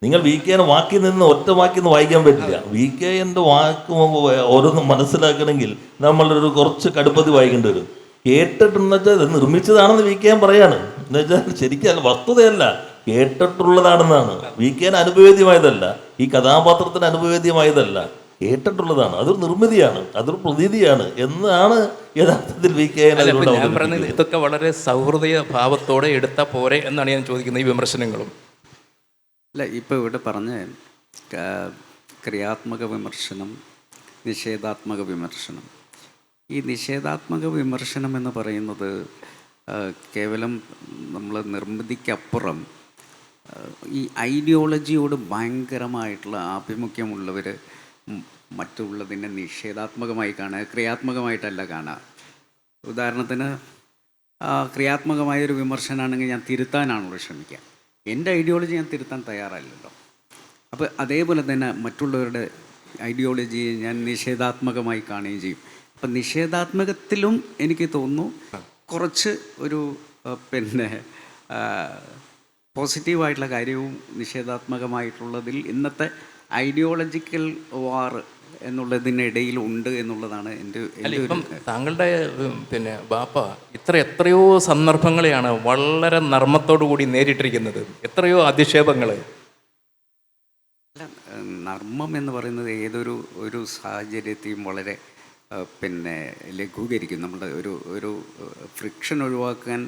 നിങ്ങൾ വി കെ എൻ വാക്കിൽ നിന്ന് ഒറ്റ വാക്കിൽ നിന്ന് വായിക്കാൻ പറ്റില്ല. വി കെ എൻ്റെ വാക്ക് ഓരോന്നും മനസ്സിലാക്കണമെങ്കിൽ നമ്മളൊരു കുറച്ച് കടുപ്പത്തിൽ വായിക്കേണ്ടി വരും. കേട്ടിട്ടുണ്ടെന്ന് വെച്ചാൽ ഇത് നിർമ്മിച്ചതാണെന്ന് വി കെ എൻ പറയാണ്. എന്ന് വെച്ചാൽ ശരിക്കും വസ്തുതയല്ല, കേട്ടിട്ടുള്ളതാണെന്നാണ്. വി കെ എൻ അനുഭവേദ്യമായതല്ല, ഈ കഥാപാത്രത്തിന് അനുഭവേദ്യമായതല്ല, കേട്ടിട്ടുള്ളതാണ്. അതൊരു നിർമ്മിതിയാണ്, അതൊരു പ്രതീതിയാണ് എന്നാണ് യഥാർത്ഥത്തിൽ വി കെ എൻ. ഞാൻ പറഞ്ഞത് ഇതൊക്കെ വളരെ സൗഹൃദയ ഭാവത്തോടെ എടുത്താൽ പോരെ എന്നാണ് ഞാൻ ചോദിക്കുന്നത്. ഈ വിമർശനങ്ങളും അല്ല, ഇപ്പോൾ ഇവിടെ പറഞ്ഞ ക്രിയാത്മക വിമർശനം, നിഷേധാത്മക വിമർശനം. ഈ നിഷേധാത്മക വിമർശനം എന്ന് പറയുന്നത് കേവലം നമ്മൾ നിർമ്മിതിക്കപ്പുറം ഈ ഐഡിയോളജിയോട് ഭയങ്കരമായിട്ടുള്ള ആഭിമുഖ്യമുള്ളവർ മറ്റുള്ളതിനെ നിഷേധാത്മകമായി കാണുക, ക്രിയാത്മകമായിട്ടല്ല കാണുക. ഉദാഹരണത്തിന് ക്രിയാത്മകമായൊരു വിമർശനമാണെങ്കിൽ ഞാൻ തിരുത്താനാണല്ലോ ശ്രമിക്കുക. എൻ്റെ ഐഡിയോളജി ഞാൻ തിരുത്താൻ തയ്യാറല്ലല്ലോ. അപ്പോൾ അതേപോലെ തന്നെ മറ്റുള്ളവരുടെ ഐഡിയോളജിയെ ഞാൻ നിഷേധാത്മകമായി കാണുകയും ചെയ്യും. അപ്പം നിഷേധാത്മകത്തിലും എനിക്ക് തോന്നുന്നു കുറച്ച് ഒരു പോസിറ്റീവായിട്ടുള്ള കാര്യവും നിഷേധാത്മകമായിട്ടുള്ളതിൽ ഇന്നത്തെ ഐഡിയോളജിക്കൽ വാർ എന്നുള്ളതിനിടയിൽ ഉണ്ട് എന്നുള്ളതാണ് എൻ്റെ. ഇപ്പം താങ്കളുടെ ബാപ്പ എത്രയോ സന്ദർഭങ്ങളെയാണ് വളരെ നർമ്മത്തോടു കൂടി നേരിട്ടിരിക്കുന്നത്, എത്രയോ അധിക്ഷേപങ്ങൾ. നർമ്മം എന്ന് പറയുന്നത് ഒരു സാഹചര്യത്തെയും വളരെ ലഘൂകരിക്കും. നമ്മുടെ ഒരു ഫ്രിക്ഷൻ ഒഴിവാക്കാൻ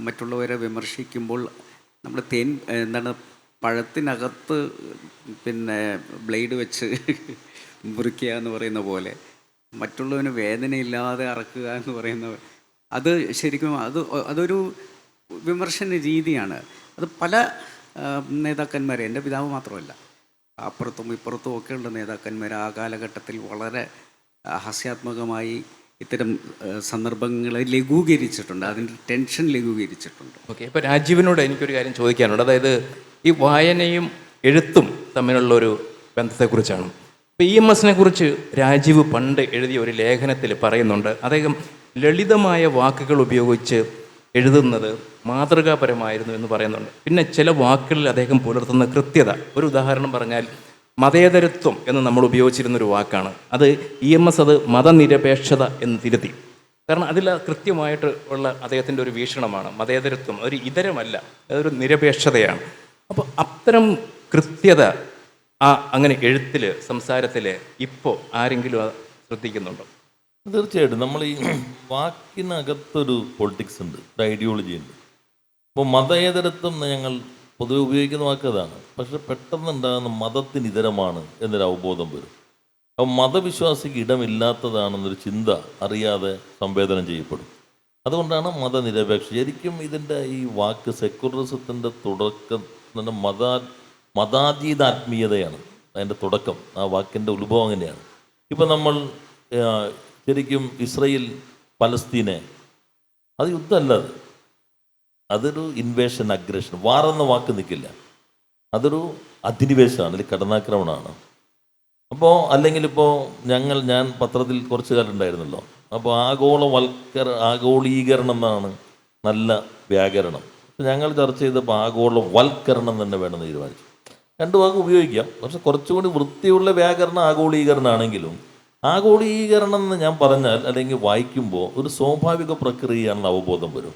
മറ്റുള്ളവരെ വിമർശിക്കുമ്പോൾ നമ്മൾ പഴത്തിനകത്ത് ബ്ലേഡ് വെച്ച് മുറിക്കുക എന്ന് പറയുന്ന പോലെ മറ്റുള്ളവന് വേദനയില്ലാതെ അറക്കുക എന്ന് പറയുന്ന അത് ശരിക്കും അതൊരു വിമർശന രീതിയാണ്. അത് പല നേതാക്കന്മാരെ, എൻ്റെ പിതാവ് മാത്രമല്ല, അപ്പുറത്തും ഇപ്പുറത്തും ഒക്കെയുള്ള നേതാക്കന്മാർ ആ കാലഘട്ടത്തിൽ വളരെ ഹാസ്യാത്മകമായി ഇത്തരം സന്ദർഭങ്ങളെ ലഘൂകരിച്ചിട്ടുണ്ട്, അതിൻ്റെ ടെൻഷൻ ലഘൂകരിച്ചിട്ടുണ്ട്. ഓക്കെ, ഇപ്പോൾ രാജീവിനോട് എനിക്കൊരു കാര്യം ചോദിക്കാനുണ്ട്. അതായത് ഈ വായനയും എഴുത്തും തമ്മിലുള്ളൊരു ബന്ധത്തെക്കുറിച്ചാണ്. ഇപ്പോൾ EMSനെ കുറിച്ച് രാജീവ് പണ്ട് എഴുതിയ ഒരു ലേഖനത്തിൽ പറയുന്നുണ്ട്, അദ്ദേഹം ലളിതമായ വാക്കുകൾ ഉപയോഗിച്ച് എഴുതുന്നത് മാതൃകാപരമായിരുന്നു എന്ന് പറയുന്നുണ്ട്. പിന്നെ ചില വാക്കുകളിൽ അദ്ദേഹം പുലർത്തുന്ന കൃത്യത, ഒരു ഉദാഹരണം പറഞ്ഞാൽ മതേതരത്വം എന്ന് നമ്മൾ ഉപയോഗിച്ചിരുന്നൊരു വാക്കാണ്, അത് EMS അത് മതനിരപേക്ഷത എന്ന് തിരുത്തി. കാരണം അതിൽ കൃത്യമായിട്ട് ഉള്ള അദ്ദേഹത്തിൻ്റെ ഒരു വീക്ഷണമാണ്. മതേതരത്വം ഒരു ഇതരമല്ല, അതൊരു നിരപേക്ഷതയാണ്. അപ്പോൾ അത്തരം കൃത്യത അങ്ങനെ എഴുത്തിൽ, സംസാരത്തിൽ ഇപ്പോൾ ആരെങ്കിലും ശ്രദ്ധിക്കുന്നുണ്ടോ? തീർച്ചയായിട്ടും. നമ്മൾ ഈ വാക്കിനകത്തൊരു പൊളിറ്റിക്സ് ഉണ്ട്, ഒരു ഐഡിയോളജി ഉണ്ട്. അപ്പോൾ മതേതരത്വം ഞങ്ങൾ പൊതുവെ ഉപയോഗിക്കുന്ന വാക്ക് അതാണ്. പക്ഷെ പെട്ടെന്നുണ്ടാകുന്ന മതത്തിന് ഇതരമാണ് എന്നൊരു അവബോധം വരും. അപ്പോൾ മതവിശ്വാസിക്ക് ഇടമില്ലാത്തതാണെന്നൊരു ചിന്ത അറിയാതെ സംവേദനം ചെയ്യപ്പെടും. അതുകൊണ്ടാണ് മതനിരപേക്ഷ. ശരിക്കും ഇതിൻ്റെ ഈ വാക്ക് സെക്കുലറിസത്തിൻ്റെ തുടക്കം മതാതീതാത്മീയതയാണ് അതിൻ്റെ തുടക്കം. ആ വാക്കിൻ്റെ ഉത്ഭവം അങ്ങനെയാണ്. ഇപ്പം നമ്മൾ ശരിക്കും ഇസ്രയേൽ പലസ്തീനെ, അത് യുദ്ധമല്ല, അതൊരു ഇൻവേഷൻ, അഗ്രഷൻ. വാറെന്ന വാക്ക് നിൽക്കില്ല, അതൊരു അധിനിവേശമാണ്, അല്ലെങ്കിൽ കടന്നാക്രമണമാണ്. അപ്പോൾ അല്ലെങ്കിൽ ഇപ്പോൾ ഞാൻ പത്രത്തിൽ കുറച്ച് കാലം ഉണ്ടായിരുന്നല്ലോ. അപ്പോൾ ആഗോളീകരണം എന്നാണ് നല്ല വ്യാകരണം. ഞങ്ങൾ ചർച്ച ചെയ്തപ്പോൾ ആഗോളവൽക്കരണം തന്നെ വേണമെന്ന് തീരുമാനിച്ചു. രണ്ട് വാക്ക് ഉപയോഗിക്കാം, പക്ഷെ കുറച്ചുകൂടി വൃത്തിയുള്ള വ്യാകരണം ആഗോളീകരണമാണെങ്കിലും ആഗോളീകരണം എന്ന് ഞാൻ പറഞ്ഞാൽ അല്ലെങ്കിൽ വായിക്കുമ്പോൾ ഒരു സ്വാഭാവിക പ്രക്രിയയാണെന്ന് അവബോധം വരും.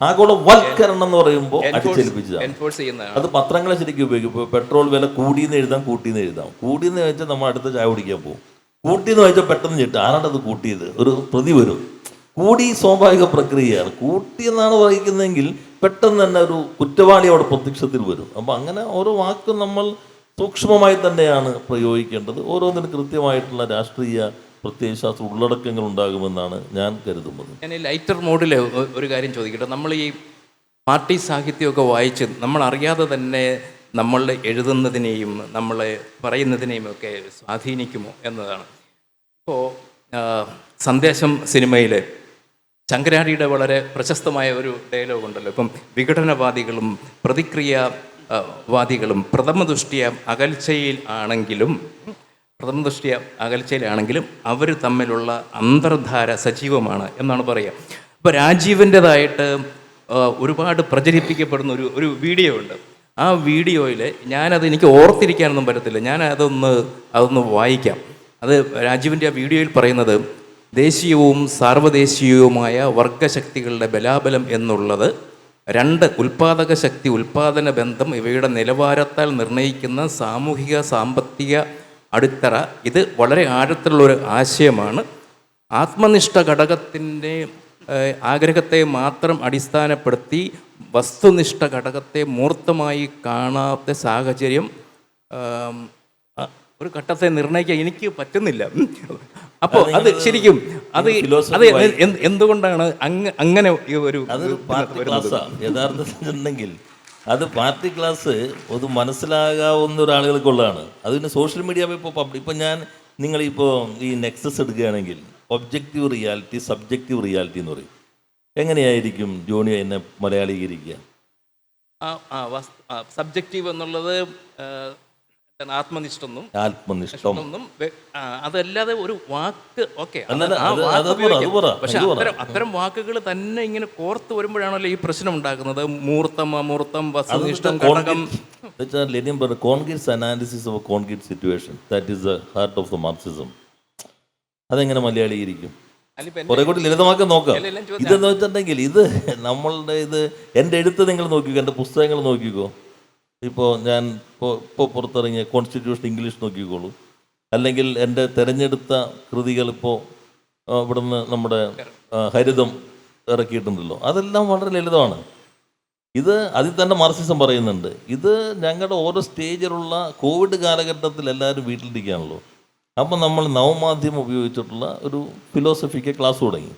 ആഗോളവൽക്കരണം എന്ന് പറയുമ്പോൾ അടിച്ചേൽപ്പിച്ചതാണ്. അത് പത്രങ്ങളെ ശരിക്കും ഉപയോഗിക്കും. ഇപ്പോൾ പെട്രോൾ വില കൂടിയെന്ന് എഴുതാം, കൂട്ടിയെന്ന് എഴുതാം. കൂടിയെന്ന് വെച്ചാൽ നമ്മൾ അടുത്ത ചായ കുടിക്കാൻ പോകും, കൂട്ടിയെന്ന് വെച്ചാൽ പെട്ടെന്ന് ഞെട്ടും, ആരാണ് അത് കൂട്ടിയത്, ഒരു പ്രതി വരും. കൂടി സ്വാഭാവിക പ്രക്രിയയാണ്. കൂട്ടി എന്നാണ് വായിക്കുന്നതെങ്കിൽ പെട്ടെന്ന് തന്നെ ഒരു കുറ്റവാളി അവിടെ പ്രത്യക്ഷത്തിൽ വരും. അപ്പം അങ്ങനെ ഓരോ വാക്കും നമ്മൾ സൂക്ഷ്മമായി തന്നെയാണ് പ്രയോഗിക്കേണ്ടത്. ഓരോന്നിനും കൃത്യമായിട്ടുള്ള രാഷ്ട്രീയ പ്രത്യയശാസ്ത്ര ഉള്ളടക്കങ്ങൾ ഉണ്ടാകുമെന്നാണ് ഞാൻ കരുതുന്നത്. ഞാൻ ഈ ലൈറ്റർ മോഡിൽ ഒരു കാര്യം ചോദിക്കട്ടെ. നമ്മൾ ഈ പാർട്ടി സാഹിത്യമൊക്കെ വായിച്ച് നമ്മൾ അറിയാതെ തന്നെ നമ്മൾ എഴുതുന്നതിനെയും നമ്മളെ പറയുന്നതിനെയും ഒക്കെ സ്വാധീനിക്കുമോ എന്നതാണ്. ഇപ്പോൾ സന്ദേശം സിനിമയിൽ ശങ്കരാടിയുടെ വളരെ പ്രശസ്തമായ ഒരു ഡയലോഗ് ഉണ്ടല്ലോ. ഇപ്പം വിഘടനവാദികളും പ്രതിക്രിയാവാദികളും പ്രഥമദൃഷ്ടിയ അകൽച്ചയിലാണെങ്കിലും അവർ തമ്മിലുള്ള അന്തർധാര സജീവമാണ് എന്നാണ് പറയുക. ഇപ്പോൾ രാജീവിൻ്റെതായിട്ട് ഒരുപാട് പ്രചരിപ്പിക്കപ്പെടുന്ന ഒരു വീഡിയോ ഉണ്ട്. ആ വീഡിയോയിൽ എനിക്ക് ഓർത്തിരിക്കാനൊന്നും പറ്റത്തില്ല, ഞാൻ അതൊന്ന് വായിക്കാം. അത് രാജീവിൻ്റെ ആ വീഡിയോയിൽ പറയുന്നത്, ദേശീയവും സാർവദേശീയവുമായ വർഗശക്തികളുടെ ബലാബലം എന്നുള്ളത് രണ്ട് ഉൽപ്പാദക ശക്തി ഉൽപ്പാദന ബന്ധം ഇവയുടെ നിലവാരത്താൽ നിർണ്ണയിക്കുന്ന സാമൂഹിക സാമ്പത്തിക അടിത്തറ. ഇത് വളരെ ആഴത്തിലുള്ളൊരു ആശയമാണ്. ആത്മനിഷ്ഠ ഘടകത്തിൻ്റെ ആഗ്രഹത്തെ മാത്രം അടിസ്ഥാനപ്പെടുത്തി വസ്തുനിഷ്ഠ ഘടകത്തെ മൂർത്തമായി കാണാത്ത സാഹചര്യം ഒരു ഘട്ടത്തെ നിർണ്ണയിക്കാൻ എനിക്ക് പറ്റുന്നില്ല. അപ്പോൾ അത് ശരിക്കും അത് എന്തുകൊണ്ടാണ് അങ്ങനെ ഒരു യഥാർത്ഥത്തിലുണ്ടെങ്കിൽ അത് പാർട്ടി ക്ലാസ് ഒരു മനസ്സിലാകാവുന്ന ഒരാളുകൾക്കുള്ളതാണ്. അത് പിന്നെ സോഷ്യൽ മീഡിയ ഇപ്പം നിങ്ങളിപ്പോൾ ഈ നെക്സസ് എടുക്കുകയാണെങ്കിൽ ഒബ്ജക്റ്റീവ് റിയാലിറ്റി, സബ്ജക്റ്റീവ് റിയാലിറ്റി എന്ന് പറയും. എങ്ങനെയായിരിക്കും ജോണി എന്നെ മലയാളീകരിക്കുക? സബ്ജക്റ്റീവ് എന്നുള്ളത് ആത്മനിഷ്ഠെന്നും അതല്ലാതെ ഒരു വാക്ക് ഓക്കെ, പക്ഷെ അത്തരം വാക്കുകൾ തന്നെ ഇങ്ങനെ കോർത്ത് വരുമ്പോഴാണല്ലോ ഈ പ്രശ്നം ഉണ്ടാക്കുന്നത്. മൂർത്തം, അമൂർത്തം, വസ്തുനിഷ്ഠം, ഘടകം. ലെനിൻ പറഞ്ഞു concrete analysis of concrete situation, that is the heart of the Marxism. അതെങ്ങനെ മലയാളീകരിക്കും? കുറെ കൂടി ലളിതമാക്കാൻ നോക്കാം. ഇതെന്ന് വെച്ചിട്ടുണ്ടെങ്കിൽ നമ്മളുടെ എൻ്റെ എഴുത്ത് നിങ്ങൾ നോക്കിക്കോ, എൻ്റെ പുസ്തകങ്ങൾ നോക്കിക്കോ. ഇപ്പോൾ ഞാൻ ഇപ്പോൾ പുറത്തിറങ്ങിയ കോൺസ്റ്റിറ്റ്യൂഷൻ ഇംഗ്ലീഷ് നോക്കിക്കോളൂ, അല്ലെങ്കിൽ എൻ്റെ തിരഞ്ഞെടുത്ത കൃതികൾ ഇപ്പോൾ ഇവിടുന്ന് നമ്മുടെ ഹരിതം ഇറക്കിയിട്ടുണ്ടല്ലോ, അതെല്ലാം വളരെ ലളിതമാണ്. അതിൽ തന്നെ മാർക്സിസം പറയുന്നുണ്ട്. ഞങ്ങളുടെ ഓരോ സ്റ്റേജിലുള്ള കോവിഡ് കാലഘട്ടത്തിൽ എല്ലാവരും വീട്ടിലിരിക്കുകയാണല്ലോ. അപ്പം നമ്മൾ നവമാധ്യമം ഉപയോഗിച്ചിട്ടുള്ള ഒരു ഫിലോസഫിക്ക് ക്ലാസ് തുടങ്ങി.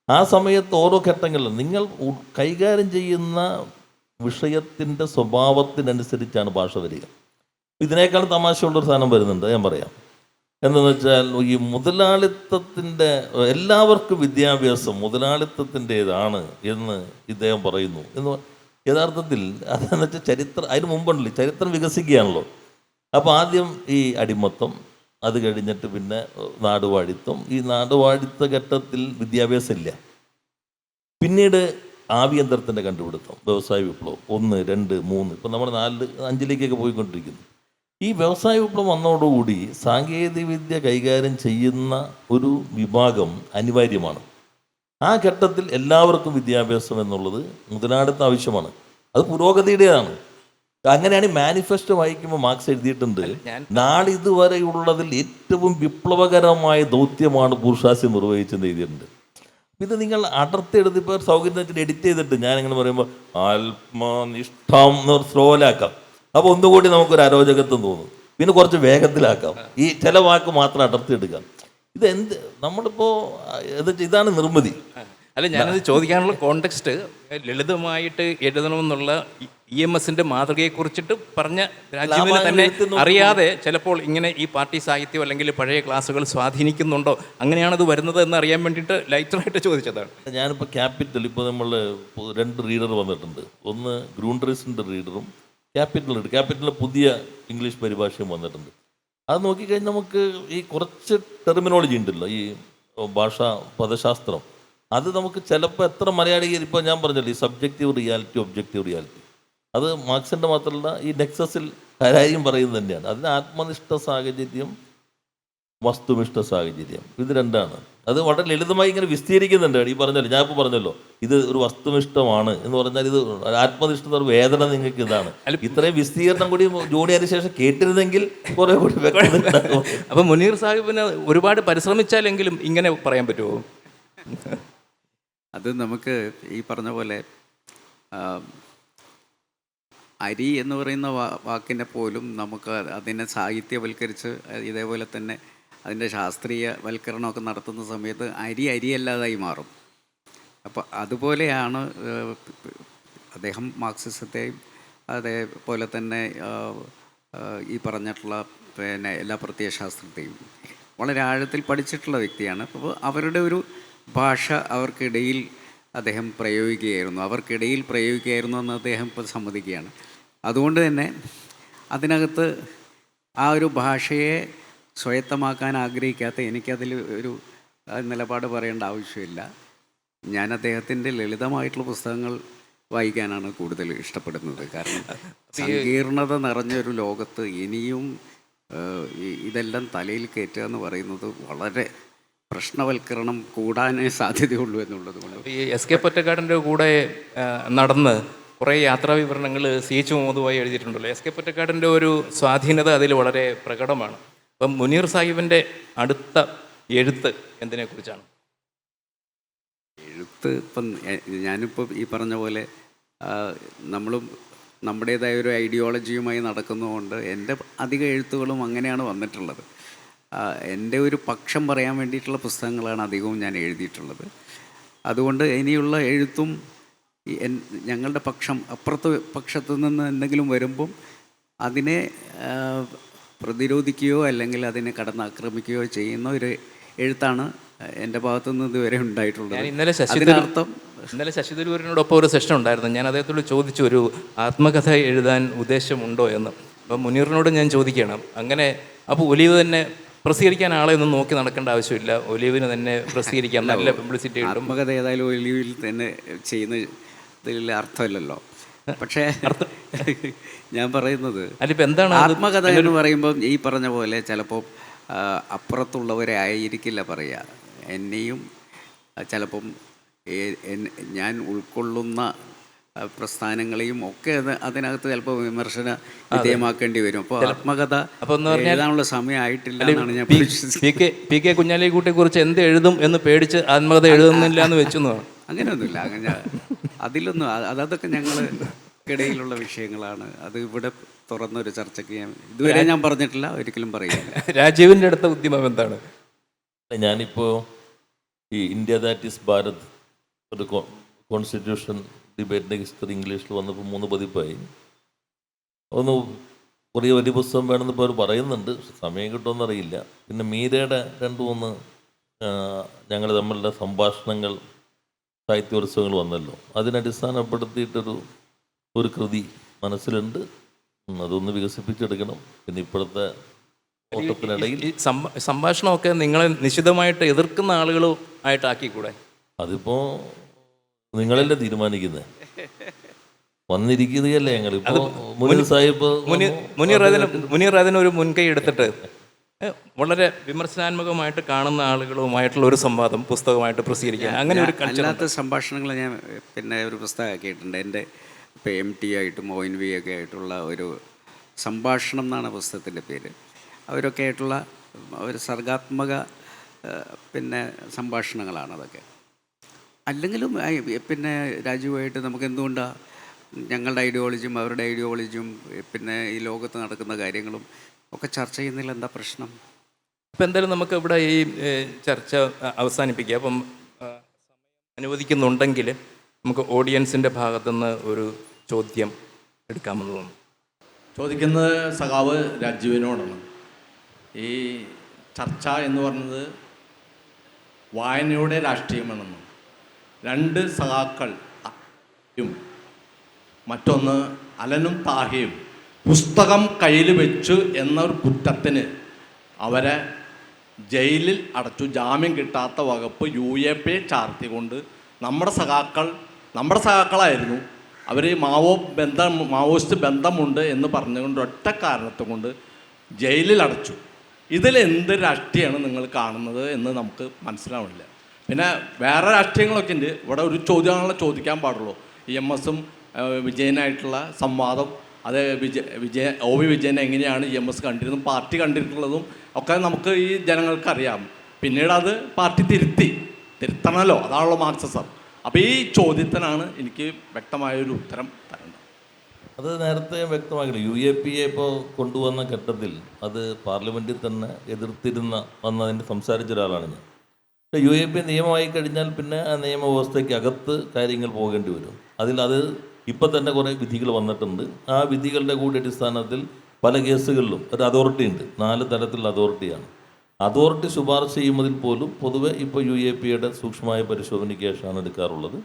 ആ സമയത്ത് ഓരോ ഘട്ടങ്ങളിലും നിങ്ങൾ കൈകാര്യം ചെയ്യുന്ന വിഷയത്തിൻ്റെ സ്വഭാവത്തിനനുസരിച്ചാണ് ഭാഷ വരിക. ഇതിനേക്കാൾ തമാശയുള്ളൊരു സാധനം വരുന്നുണ്ട്, ഞാൻ പറയാം. എന്താണെന്ന് വെച്ചാൽ ഈ മുതലാളിത്തത്തിൻ്റെ എല്ലാവർക്കും വിദ്യാഭ്യാസം മുതലാളിത്തത്തിൻ്റേതാണ് എന്ന് ഇദ്ദേഹം പറയുന്നു. യഥാർത്ഥത്തിൽ അതെന്ന് വെച്ചാൽ അതിന് മുമ്പുണ്ടല്ലോ ചരിത്രം വികസിക്കുകയാണല്ലോ. അപ്പോൾ ആദ്യം ഈ അടിമത്തം, അത് കഴിഞ്ഞിട്ട് പിന്നെ നാടുവാഴിത്തം. ഈ നാടുവാഴിത്ത ഘട്ടത്തിൽ വിദ്യാഭ്യാസം ഇല്ല. പിന്നീട് ആഭ്യന്തരത്തിൻ്റെ കണ്ടുപിടുത്തം, വ്യവസായ വിപ്ലവം 1, 2, 3, ഇപ്പം നമ്മൾ 4, 5ലേക്കൊക്കെ പോയിക്കൊണ്ടിരിക്കുന്നു. ഈ വ്യവസായ വിപ്ലവം വന്നതോടുകൂടി സാങ്കേതികവിദ്യ കൈകാര്യം ചെയ്യുന്ന ഒരു വിഭാഗം അനിവാര്യമാണ്. ആ ഘട്ടത്തിൽ എല്ലാവർക്കും വിദ്യാഭ്യാസം എന്നുള്ളത് മുതലാളിത്ത ആവശ്യമാണ്. അത് പുരോഗതിയുടേതാണ്. അങ്ങനെയാണ് മാനിഫെസ്റ്റോ വായിക്കുമ്പോൾ മാർക്സ് എഴുതിയിട്ടുണ്ട്, നാളിതുവരെയുള്ളതിൽ ഏറ്റവും വിപ്ലവകരമായ ദൗത്യമാണ് ബൂർഷ്വാസി നിർവഹിച്ചെന്ന് എഴുതിയിട്ടുണ്ട്. ഇത് നിങ്ങൾ അടർത്തെടുത്ത് ഇപ്പോൾ സൗകര്യം വെച്ചിട്ട് എഡിറ്റ് ചെയ്തിട്ട് ഞാനിങ്ങനെ പറയുമ്പോൾ ആത്മനിഷ്ഠം എന്ന് സ്ലോയിലാക്കാം. അപ്പോൾ ഒന്നുകൂടി നമുക്കൊരു അരോചകത്വം തോന്നും. പിന്നെ കുറച്ച് വേഗത്തിലാക്കാം. ഈ ചില വാക്ക് മാത്രം അടർത്തിയെടുക്കാം. നമ്മളിപ്പോൾ ഇതാണ് നിർമ്മിതി. അല്ല, ഞാനത് ചോദിക്കാനുള്ള കോണ്ടെക്സ്റ്റ് ലളിതമായിട്ട് എഴുതണമെന്നുള്ള EMSന്റെ മാതൃകയെക്കുറിച്ചിട്ട് പറഞ്ഞ രാജീവിനെ തന്നെ അറിയാതെ ചിലപ്പോൾ ഇങ്ങനെ ഈ പാർട്ടി സാഹിത്യം അല്ലെങ്കിൽ പഴയ ക്ലാസ്സുകൾ സ്വാധീനിക്കുന്നുണ്ടോ, അങ്ങനെയാണത് വരുന്നത് എന്ന് അറിയാൻ വേണ്ടിയിട്ട് ലൈറ്ററായിട്ട് ചോദിച്ചതാണ്. ഞാനിപ്പോൾ ക്യാപിറ്റൽ ഇപ്പോൾ നമ്മൾ 2 റീഡർ വന്നിട്ടുണ്ട്. ഒന്ന് ഗ്രൂണ്ടറിസിൻ്റെ റീഡറും ക്യാപിറ്റലിൽ പുതിയ ഇംഗ്ലീഷ് പരിഭാഷയും വന്നിട്ടുണ്ട്. അത് നോക്കിക്കഴിഞ്ഞാൽ നമുക്ക് ഈ കുറച്ച് ടെർമിനോളജി ഉണ്ടല്ലോ, ഈ ഭാഷാ പദശാസ്ത്രം, അത് നമുക്ക് ചിലപ്പോൾ എത്ര മലയാളി ഇപ്പോൾ ഞാൻ പറഞ്ഞല്ലോ ഈ സബ്ജക്റ്റീവ് റിയാലിറ്റി, ഒബ്ജക്റ്റീവ് റിയാലിറ്റി, അത് മാർക്സിൻ്റെ മാത്രമല്ല ഈ നെക്സസിൽ ഹരാരിയും പറയുന്നത് തന്നെയാണ്. അതിന് ആത്മനിഷ്ഠ സാഹചര്യം, വസ്തുനിഷ്ഠ സാഹചര്യം, ഇത് രണ്ടാണ്. അത് വളരെ ലളിതമായി ഇങ്ങനെ വിസ്തീരിക്കുന്നുണ്ട്. ഈ പറഞ്ഞല്ലോ, ഞാൻ ഇപ്പോൾ പറഞ്ഞല്ലോ ഇത് ഒരു വസ്തുനിഷ്ഠമാണ് എന്ന് പറഞ്ഞാൽ ഇത് ആത്മനിഷ്ഠ ഒരു വേദന നിങ്ങൾക്ക് ഇതാണ്. ഇത്രയും വിസ്തീർണം കൂടി ജോണി അതിന് ശേഷം കേട്ടിരുന്നെങ്കിൽ കുറെ കൂടി വ്യക്തത. അപ്പം മുനീർ സാഹിബിന് ഒരുപാട് പരിശ്രമിച്ചാലെങ്കിലും ഇങ്ങനെ പറയാൻ പറ്റുമോ? അത് നമുക്ക് ഈ പറഞ്ഞ പോലെ അരി എന്ന് പറയുന്ന വാക്കിനെ പോലും നമുക്ക് അതിനെ സാഹിത്യവൽക്കരിച്ച് ഇതേപോലെ തന്നെ അതിൻ്റെ ശാസ്ത്രീയവൽക്കരണമൊക്കെ നടത്തുന്ന സമയത്ത് അരിയല്ലാതായി മാറും. അപ്പോൾ അതുപോലെയാണ് അദ്ദേഹം മാർക്സിസത്തെയും അതേപോലെ തന്നെ ഈ പറഞ്ഞിട്ടുള്ള പിന്നെ എല്ലാ പ്രത്യയശാസ്ത്രത്തെയും വളരെ ആഴത്തിൽ പഠിച്ചിട്ടുള്ള വ്യക്തിയാണ്. അപ്പോൾ അവരുടെ ഒരു ഭാഷ അവർക്കിടയിൽ അദ്ദേഹം പ്രയോഗിക്കുകയായിരുന്നു എന്ന് അദ്ദേഹം ഇപ്പോൾ സമ്മതിക്കുകയാണ്. അതുകൊണ്ട് തന്നെ അതിനകത്ത് ആ ഒരു ഭാഷയെ സ്വായത്തമാക്കാൻ ആഗ്രഹിക്കാത്ത എനിക്കതിൽ ഒരു നിലപാട് പറയേണ്ട ആവശ്യമില്ല. ഞാൻ അദ്ദേഹത്തിൻ്റെ ലളിതമായിട്ടുള്ള പുസ്തകങ്ങൾ വായിക്കാനാണ് കൂടുതൽ ഇഷ്ടപ്പെടുന്നത്. കാരണം സങ്കീർണത നിറഞ്ഞൊരു ലോകത്ത് ഇനിയും ഇതെല്ലാം തലയിൽ കയറ്റുക എന്ന് പറയുന്നത് വളരെ പ്രശ്നവൽക്കരണം കൂടാനേ സാധ്യതയുള്ളൂ എന്നുള്ളത് കൊണ്ട് ഈ എസ് കെ പൊറ്റക്കാടിൻ്റെ കൂടെ നടന്ന് കുറേ യാത്രാ വിവരണങ്ങൾ CH മുഹമ്മദുമായി എഴുതിയിട്ടുണ്ടല്ലോ. എസ് കെ പൊറ്റക്കാടിൻ്റെ ഒരു സ്വാധീനത അതിൽ വളരെ പ്രകടമാണ്. അപ്പം മുനീർ സാഹിബിൻ്റെ അടുത്ത എഴുത്ത് എന്തിനെക്കുറിച്ചാണ്? എഴുത്ത് ഇപ്പം ഞാനിപ്പോൾ ഈ പറഞ്ഞ പോലെ നമ്മളും നമ്മുടേതായ ഒരു ഐഡിയോളജിയുമായി നടക്കുന്നതുകൊണ്ട് എൻ്റെ അധിക എഴുത്തുകളും അങ്ങനെയാണ് വന്നിട്ടുള്ളത്. എൻ്റെ ഒരു പക്ഷം പറയാൻ വേണ്ടിയിട്ടുള്ള പുസ്തകങ്ങളാണ് അധികവും ഞാൻ എഴുതിയിട്ടുള്ളത്. അതുകൊണ്ട് ഇനിയുള്ള എഴുത്തും ഞങ്ങളുടെ അപ്പുറത്തെ പക്ഷത്തു നിന്ന് എന്തെങ്കിലും വരുമ്പം അതിനെ പ്രതിരോധിക്കുകയോ അല്ലെങ്കിൽ അതിനെ കടന്നാക്രമിക്കുകയോ ചെയ്യുന്ന ഒരു എഴുത്താണ് എൻ്റെ ഭാഗത്തുനിന്ന് ഇതുവരെ ഉണ്ടായിട്ടുള്ളത്. ഇന്നലെ ശശി തരൂരിനോടൊപ്പം ഒരു സെഷൻ ഉണ്ടായിരുന്നു. ഞാൻ അദ്ദേഹത്തോട് ചോദിച്ചു, ഒരു ആത്മകഥ എഴുതാൻ ഉദ്ദേശമുണ്ടോ എന്ന്. അപ്പം മുനീറിനോട് ഞാൻ ചോദിക്കുകയാണ്, അങ്ങനെ അപ്പോൾ ഒലീവ് തന്നെ പ്രസിദ്ധീകരിക്കാൻ ആളെ ഒന്നും നോക്കി നടക്കേണ്ട ആവശ്യമില്ല, ഒലീവിന് തന്നെ പ്രസിദ്ധീകരിക്കാം, നല്ല പബ്ലിസിറ്റി കിട്ടും. ആത്മകഥ ഏതായാലും ഒലീവിൽ തന്നെ ചെയ്യുന്നതിൽ അർത്ഥമില്ലല്ലോ. പക്ഷേ ഞാൻ പറയുന്നത് എന്താണ് ആത്മകഥ എന്ന് പറയുമ്പം ഈ പറഞ്ഞ പോലെ ചിലപ്പോൾ അപ്പുറത്തുള്ളവരെ ആയിരിക്കില്ല പറയുക. എന്നെയും ചിലപ്പം ഞാൻ ഉൾക്കൊള്ളുന്ന പ്രസ്ഥാനങ്ങളെയും ഒക്കെ അതിനകത്ത് ചിലപ്പോൾ വിമർശന വിധേയമാക്കേണ്ടി വരും. അപ്പോൾ ആത്മകഥ എഴുതാനുള്ള സമയമായിട്ടില്ല എന്നാണ് ഞാൻ വിശ്വസിക്കുന്നത്. പി കെ കുഞ്ഞാലിക്കുട്ടിയെ കുറിച്ച് എന്ത് എഴുതും എന്ന് പേടിച്ച് ആത്മകഥ എഴുതുന്നില്ല എന്ന് വെച്ചു. അങ്ങനെയൊന്നുമില്ല. അതിലൊന്നും അതൊക്കെ ഞങ്ങൾക്കിടയിലുള്ള വിഷയങ്ങളാണ്. അത് ഇവിടെ തുറന്നൊരു ചർച്ചയ്ക്ക് ഇതുവരെ ഞാൻ പറഞ്ഞിട്ടില്ല, ഒരിക്കലും പറയില്ല. രാജീവിൻ്റെ അടുത്ത ഉദ്യമം എന്താണ്? ഞാനിപ്പോൾ ഈ ഇന്ത്യ ദാറ്റ് ഈസ് ഭാരത് ഒരു കോൺസ്റ്റിറ്റ്യൂഷൻ ഡിബേറ്റിൻ്റെ ഹിസ്റ്ററി ഇംഗ്ലീഷിൽ വന്നപ്പോൾ 3 പതിപ്പായി. ഒന്ന് കുറേ വലിയ പുസ്തകം വേണമെന്ന് ഇപ്പോൾ അവർ പറയുന്നുണ്ട്, സമയം കിട്ടുമെന്നറിയില്ല. പിന്നെ മീരയുടെ 2-3 ഞങ്ങൾ തമ്മിലുള്ള സംഭാഷണങ്ങൾ സാഹിത്യോത്സവങ്ങൾ വന്നല്ലോ, അതിനടിസ്ഥാനപ്പെടുത്തിയിട്ടൊരു കൃതി മനസ്സിലുണ്ട്. അതൊന്ന് വികസിപ്പിച്ചെടുക്കണം. പിന്നെ ഇപ്പോഴത്തെ ഓട്ടത്തിനിടയിൽ സംഭാഷണമൊക്കെ നിങ്ങളെ നിശിതമായിട്ട് എതിർക്കുന്ന ആളുകളും ആയിട്ടാക്കിക്കൂടെ? അതിപ്പോൾ നിങ്ങളല്ലേ തീരുമാനിക്കുന്നത്. വന്നിരിക്കുകയല്ലേ ഞങ്ങളിപ്പോൾ. മുനീർ അതിനൊരു മുൻകൈ എടുത്തിട്ട് വളരെ വിമർശനാത്മകമായിട്ട് കാണുന്ന ആളുകളുമായിട്ടുള്ള ഒരു സംവാദം പുസ്തകമായിട്ട് പ്രസിദ്ധീകരിക്കാൻ അങ്ങനെ ഒരു അല്ലാത്ത സംഭാഷണങ്ങൾ ഞാൻ പിന്നെ ഒരു പുസ്തകമാക്കിയിട്ടുണ്ട്. എൻ്റെ ഇപ്പോൾ MT ആയിട്ടും ONV ഒക്കെ ആയിട്ടുള്ള ഒരു സംഭാഷണം എന്നാണ് പുസ്തകത്തിൻ്റെ പേര്. അവരൊക്കെ ആയിട്ടുള്ള ഒരു സർഗാത്മക പിന്നെ സംഭാഷണങ്ങളാണ് അതൊക്കെ. അല്ലെങ്കിലും പിന്നെ രാജുവായിട്ട് നമുക്ക് എന്തുകൊണ്ടാണ് ഞങ്ങളുടെ ഐഡിയോളജിയും അവരുടെ ഐഡിയോളജിയും പിന്നെ ഈ ലോകത്ത് നടക്കുന്ന കാര്യങ്ങളും ഒക്കെ ചർച്ച ചെയ്യുന്നതിൽ എന്താ പ്രശ്നം? അപ്പം എന്തായാലും നമുക്ക് ഇവിടെ ഈ ചർച്ച അവസാനിപ്പിക്കുക. അപ്പം അനുവദിക്കുന്നുണ്ടെങ്കിൽ നമുക്ക് ഓഡിയൻസിൻ്റെ ഭാഗത്തുനിന്ന് ഒരു ചോദ്യം എടുക്കാമെന്ന് തോന്നുന്നു. ചോദിക്കുന്നത് സഖാവ് രാജീവിനോടാണ്. ഈ ചർച്ച എന്ന് പറയുന്നത് വായനയുടെ രാഷ്ട്രീയമാണെന്ന് 2 സഖാക്കൾ മറ്റൊന്ന് അലനും താഹയും പുസ്തകം കയ്യിൽ വെച്ചു എന്നൊരു കുറ്റത്തിന് അവരെ ജയിലിൽ അടച്ചു. ജാമ്യം കിട്ടാത്ത വകുപ്പ് UAP ചാർത്തിക്കൊണ്ട് നമ്മുടെ സഖാക്കളായിരുന്നു. അവർ മാവോയിസ്റ്റ് ബന്ധമുണ്ട് എന്ന് പറഞ്ഞുകൊണ്ട് ഒറ്റ കാരണത്തെ കൊണ്ട് ജയിലിൽ അടച്ചു. ഇതിലെന്ത് രാഷ്ട്രീയമാണ് നിങ്ങൾ കാണുന്നത് എന്ന് നമുക്ക് മനസ്സിലാവില്ല. പിന്നെ വേറെ രാഷ്ട്രീയങ്ങളൊക്കെ ഉണ്ട്. ഇവിടെ ഒരു ചോദ്യമാണല്ലോ ചോദിക്കാൻ പാടുള്ളൂ. EMS വിജയനായിട്ടുള്ള സംവാദം, അത് OV വിജയൻ എങ്ങനെയാണ് EMS കണ്ടിരുന്നതും പാർട്ടി കണ്ടിട്ടുള്ളതും ഒക്കെ നമുക്ക് ഈ ജനങ്ങൾക്കറിയാം. പിന്നീട് അത് പാർട്ടി തിരുത്തണമല്ലോ, അതാണല്ലോ മാർക്സിസം. അപ്പോൾ ഈ ചോദ്യത്തിനാണ് എനിക്ക് വ്യക്തമായൊരു ഉത്തരം തരേണ്ടത്. അത് നേരത്തെ വ്യക്തമാക്കില്ല. UAPA ഇപ്പോൾ കൊണ്ടുവന്ന ഘട്ടത്തിൽ അത് പാർലമെൻറ്റിൽ തന്നെ വന്നതിന് സംസാരിച്ച ഒരാളാണ് ഞാൻ. പക്ഷേ UAPA നിയമമായി കഴിഞ്ഞാൽ പിന്നെ ആ നിയമവ്യവസ്ഥയ്ക്ക് അകത്ത് കാര്യങ്ങൾ പോകേണ്ടി വരും. അത് ഇപ്പം തന്നെ കുറേ വിധികൾ വന്നിട്ടുണ്ട്. ആ വിധികളുടെ കൂടി അടിസ്ഥാനത്തിൽ പല കേസുകളിലും ഒരു അതോറിറ്റി ഉണ്ട്, 4 തരത്തിലുള്ള അതോറിറ്റിയാണ്. അതോറിറ്റി ശുപാർശ ചെയ്യുന്നതിൽ പോലും പൊതുവെ ഇപ്പോൾ UAPAയുടെ സൂക്ഷ്മമായ പരിശോധനയ്ക്ക് ശേഷമാണ് എടുക്കാറുള്ളത്.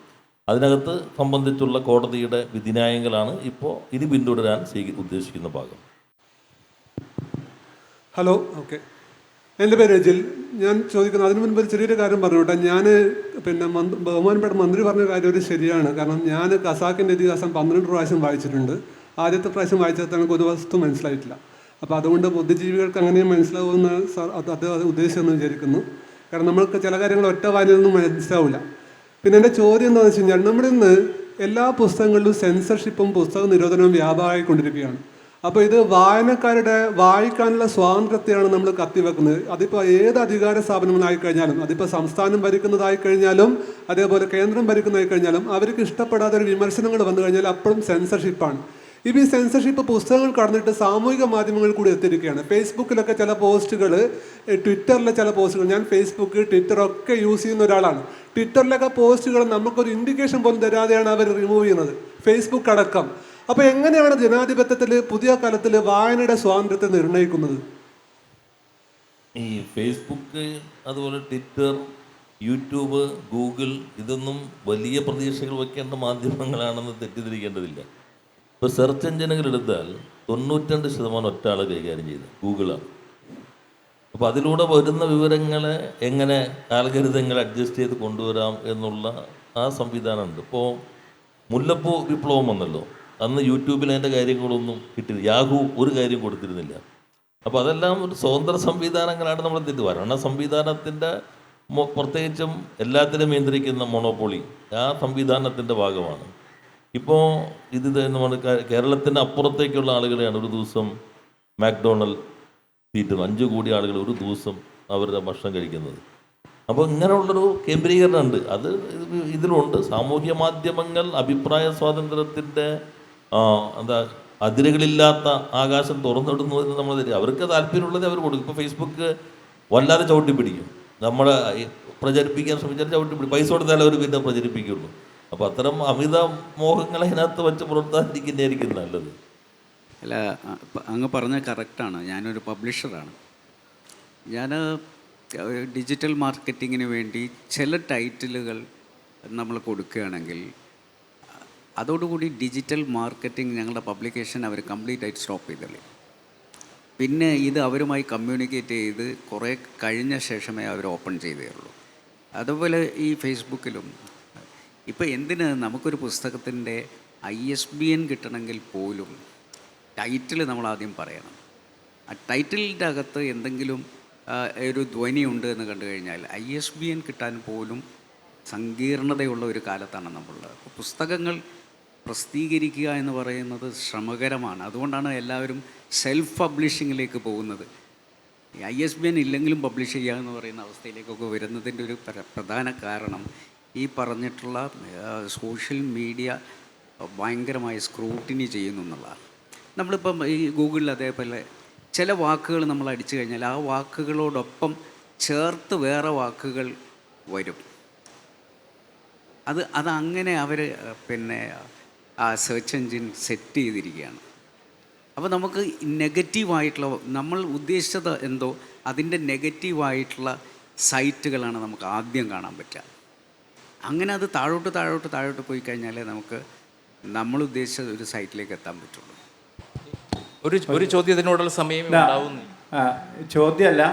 അതിനകത്ത് സംബന്ധിച്ചുള്ള കോടതിയുടെ വിധിന്യായങ്ങളാണ് ഇപ്പോൾ ഇനി പിന്തുടരാൻ ഉദ്ദേശിക്കുന്ന ഭാഗം. Hello, okay. എൻ്റെ പേര് രജിൽ. ഞാൻ ചോദിക്കുന്നത് അതിനു മുൻപ് ഒരു ചെറിയൊരു കാര്യം പറഞ്ഞോട്ടെ. ഞാൻ പിന്നെ ബഹുമാനപ്പെട്ട മന്ത്രി പറഞ്ഞ കാര്യം ഒരു ശരിയാണ്. കാരണം ഞാൻ ഖസാക്കിൻ്റെ ഇതിഹാസം 12 പ്രാവശ്യം വായിച്ചിട്ടുണ്ട്. ആദ്യത്തെ പ്രാവശ്യം വായിച്ചത് എനിക്ക് ഒരു വസ്തു മനസ്സിലായിട്ടില്ല. അപ്പോൾ അതുകൊണ്ട് ബുദ്ധിജീവികൾക്ക് അങ്ങനെ മനസ്സിലാവുമെന്ന് അത് ഉദ്ദേശിച്ചെന്ന് വിചാരിക്കുന്നു. കാരണം നമ്മൾക്ക് ചില കാര്യങ്ങൾ ഒറ്റ വായനയൊന്നും മനസ്സിലാവില്ല. പിന്നെ എൻ്റെ ചോദ്യം എന്താണെന്ന് വെച്ച് കഴിഞ്ഞാൽ, നമ്മുടെ ഇന്ന് എല്ലാ പുസ്തകങ്ങളിലും സെൻസർഷിപ്പും പുസ്തക നിരോധനവും വ്യാപകമായിക്കൊണ്ടിരിക്കുകയാണ്. അപ്പോൾ ഇത് വായനക്കാരുടെ വായിക്കാനുള്ള സ്വാതന്ത്ര്യത്തെയാണ് നമ്മൾ കത്തിവെക്കുന്നത്. അതിപ്പോൾ ഏത് അധികാര സ്ഥാപനങ്ങളായി കഴിഞ്ഞാലും, അതിപ്പോൾ സംസ്ഥാനം ഭരിക്കുന്നതായി കഴിഞ്ഞാലും അതേപോലെ കേന്ദ്രം ഭരിക്കുന്നതായി കഴിഞ്ഞാലും, അവർക്ക് ഇഷ്ടപ്പെടാത്ത ഒരു വിമർശനങ്ങൾ വന്നു കഴിഞ്ഞാൽ അപ്പോഴും സെൻസർഷിപ്പാണ്. ഇപ്പോൾ ഈ സെൻസർഷിപ്പ് പുസ്തകങ്ങൾ കടന്നിട്ട് സാമൂഹിക മാധ്യമങ്ങൾ കൂടി എത്തിയിരിക്കുകയാണ്. ഫേസ്ബുക്കിലൊക്കെ ചില പോസ്റ്റുകൾ, ട്വിറ്ററിലെ ചില പോസ്റ്റുകൾ, ഞാൻ ഫേസ്ബുക്ക് ട്വിറ്ററൊക്കെ യൂസ് ചെയ്യുന്ന ഒരാളാണ്. ട്വിറ്ററിലൊക്കെ പോസ്റ്റുകൾ നമുക്കൊരു ഇൻഡിക്കേഷൻ പോലും തരാതെയാണ് അവർ റിമൂവ് ചെയ്യുന്നത്, ഫേസ്ബുക്ക് അടക്കം. അപ്പോൾ എങ്ങനെയാണ് ജനാധിപത്യത്തിൽ പുതിയ കാലത്തിൽ വായനയുടെ സ്വാതന്ത്ര്യത്തെ നിർണ്ണയിക്കുന്നത്? ഈ ഫേസ്ബുക്ക്, അതുപോലെ ട്വിറ്റർ, യൂട്യൂബ്, ഗൂഗിൾ, ഇതൊന്നും വലിയ പ്രതീക്ഷകൾ വയ്ക്കേണ്ട മാധ്യമങ്ങളാണെന്ന് തെറ്റിദ്ധരിക്കേണ്ടതില്ല. ഇപ്പോൾ സെർച്ച് എഞ്ചിനുകൾ എടുത്താൽ 92% ഒറ്റ ആൾ കൈകാര്യം ചെയ്ത് ഗൂഗിളാണ്. അപ്പോൾ അതിലൂടെ വരുന്ന വിവരങ്ങളെ എങ്ങനെ ആൽഗരിതങ്ങൾ അഡ്ജസ്റ്റ് ചെയ്ത് കൊണ്ടുവരാം എന്നുള്ള ആ സംവിധാനമുണ്ട്. ഇപ്പോൾ മുല്ലപ്പൂ വിപ്ലവം വന്നല്ലോ, അന്ന് യൂട്യൂബിൽ അതിൻ്റെ കാര്യങ്ങളൊന്നും കിട്ടില്ല. യാഹൂ ഒരു കാര്യം കൊടുത്തിരുന്നില്ല. അപ്പോൾ അതെല്ലാം ഒരു സ്വതന്ത്ര സംവിധാനങ്ങളാണ്. നമ്മൾ ഭരണ സംവിധാനത്തിൻ്റെ പ്രത്യേകിച്ചും എല്ലാത്തിനും നിയന്ത്രിക്കുന്ന മോണോപ്പൊളി ആ സംവിധാനത്തിൻ്റെ ഭാഗമാണ്. ഇപ്പോൾ ഇത് നമ്മൾ കേരളത്തിൻ്റെ അപ്പുറത്തേക്കുള്ള ആളുകളെയാണ് ഒരു ദിവസം മാക്ഡൊണാൾഡ് തീറ്റുന്നത്. 5 കോടി ആളുകൾ ഒരു ദിവസം അവരുടെ ഭക്ഷണം കഴിക്കുന്നത്. അപ്പോൾ ഇങ്ങനെയുള്ളൊരു കേന്ദ്രീകരണമുണ്ട്. അത് ഇതിലുണ്ട്. സാമൂഹ്യ മാധ്യമങ്ങൾ അഭിപ്രായ സ്വാതന്ത്ര്യത്തിൻ്റെ അതിരുകളില്ലാത്ത ആകാശം തുറന്നിടുന്നു എന്ന് നമ്മൾ തരിക. അവർക്ക് താല്പര്യമുള്ളത് അവർ കൊടുക്കും. ഇപ്പോൾ ഫേസ്ബുക്ക് വല്ലാതെ ചവിട്ടി പിടിക്കും. നമ്മളെ പ്രചരിപ്പിക്കാൻ ശ്രമിച്ചാൽ ചവിട്ടി പിടിക്കും. പൈസ കൊടുത്താലേ അവർ പിന്നെ പ്രചരിപ്പിക്കുള്ളൂ. അപ്പോൾ അത്തരം അമിത മോഹങ്ങളെ അതിനകത്ത് വെച്ച് പുറത്താതിരിക്കുന്നതായിരിക്കും നല്ലത്. അല്ല, അങ്ങ് പറഞ്ഞ കറക്റ്റാണ്. ഞാനൊരു പബ്ലിഷറാണ്. ഞാൻ ഡിജിറ്റൽ മാർക്കറ്റിങ്ങിന് വേണ്ടി ചില ടൈറ്റിലുകൾ നമ്മൾ കൊടുക്കുകയാണെങ്കിൽ അതോടുകൂടി ഡിജിറ്റൽ മാർക്കറ്റിംഗ് ഞങ്ങളുടെ പബ്ലിക്കേഷൻ അവർ കംപ്ലീറ്റ് ആയിട്ട് സ്റ്റോപ്പ് ചെയ്തല്ലേ. പിന്നെ ഇത് അവരുമായി കമ്മ്യൂണിക്കേറ്റ് ചെയ്ത് കുറേ കഴിഞ്ഞ ശേഷമേ അവർ ഓപ്പൺ ചെയ്തേ ഉള്ളൂ. അതുപോലെ ഈ ഫേസ്ബുക്കിലും ഇപ്പോൾ എന്തിന് നമുക്കൊരു പുസ്തകത്തിൻ്റെ ISBN കിട്ടണമെങ്കിൽ പോലും ടൈറ്റിൽ നമ്മൾ ആദ്യം പറയണം. ആ ടൈറ്റിലിൻ്റെ അകത്ത് എന്തെങ്കിലും ഒരു ധ്വനിയുണ്ട് എന്ന് കണ്ടു കഴിഞ്ഞാൽ ISBN കിട്ടാൻ പോലും സങ്കീർണതയുള്ള ഒരു കാലത്താണ് നമ്മളുള്ളത്. പുസ്തകങ്ങൾ പ്രസിദ്ധീകരിക്കുക എന്ന് പറയുന്നത് ശ്രമകരമാണ്. അതുകൊണ്ടാണ് എല്ലാവരും സെൽഫ് പബ്ലിഷിങ്ങിലേക്ക് പോകുന്നത്. ISBN ഇല്ലെങ്കിലും പബ്ലിഷ് ചെയ്യുക എന്ന് പറയുന്ന അവസ്ഥയിലേക്കൊക്കെ വരുന്നതിൻ്റെ ഒരു പ്രധാന കാരണം ഈ പറഞ്ഞിട്ടുള്ള സോഷ്യൽ മീഡിയ ഭയങ്കരമായി സ്ക്രൂട്ടിനി ചെയ്യുന്നു എന്നുള്ളതാണ്. നമ്മളിപ്പം ഈ ഗൂഗിളിൽ അതേപോലെ ചില വാക്കുകൾ നമ്മൾ അടിച്ചു കഴിഞ്ഞാൽ ആ വാക്കുകളോടൊപ്പം ചേർത്ത് വേറെ വാക്കുകൾ വരും. അതങ്ങനെ അവർ പിന്നെ ആ സെർച്ച് എൻജിൻ സെറ്റ് ചെയ്തിരിക്കുകയാണ്. അപ്പോൾ നമുക്ക് നെഗറ്റീവായിട്ടുള്ള, നമ്മൾ ഉദ്ദേശിച്ചത് എന്തോ അതിൻ്റെ നെഗറ്റീവായിട്ടുള്ള സൈറ്റുകളാണ് നമുക്ക് ആദ്യം കാണാൻ പറ്റുക. അങ്ങനെ അത് താഴോട്ട് പോയി കഴിഞ്ഞാലേ നമുക്ക് നമ്മൾ ഉദ്ദേശിച്ച ഒരു സൈറ്റിലേക്ക് എത്താൻ പറ്റുള്ളൂ. ഒരു ചോദ്യത്തിനോടുള്ള സമയം ചോദ്യമല്ല,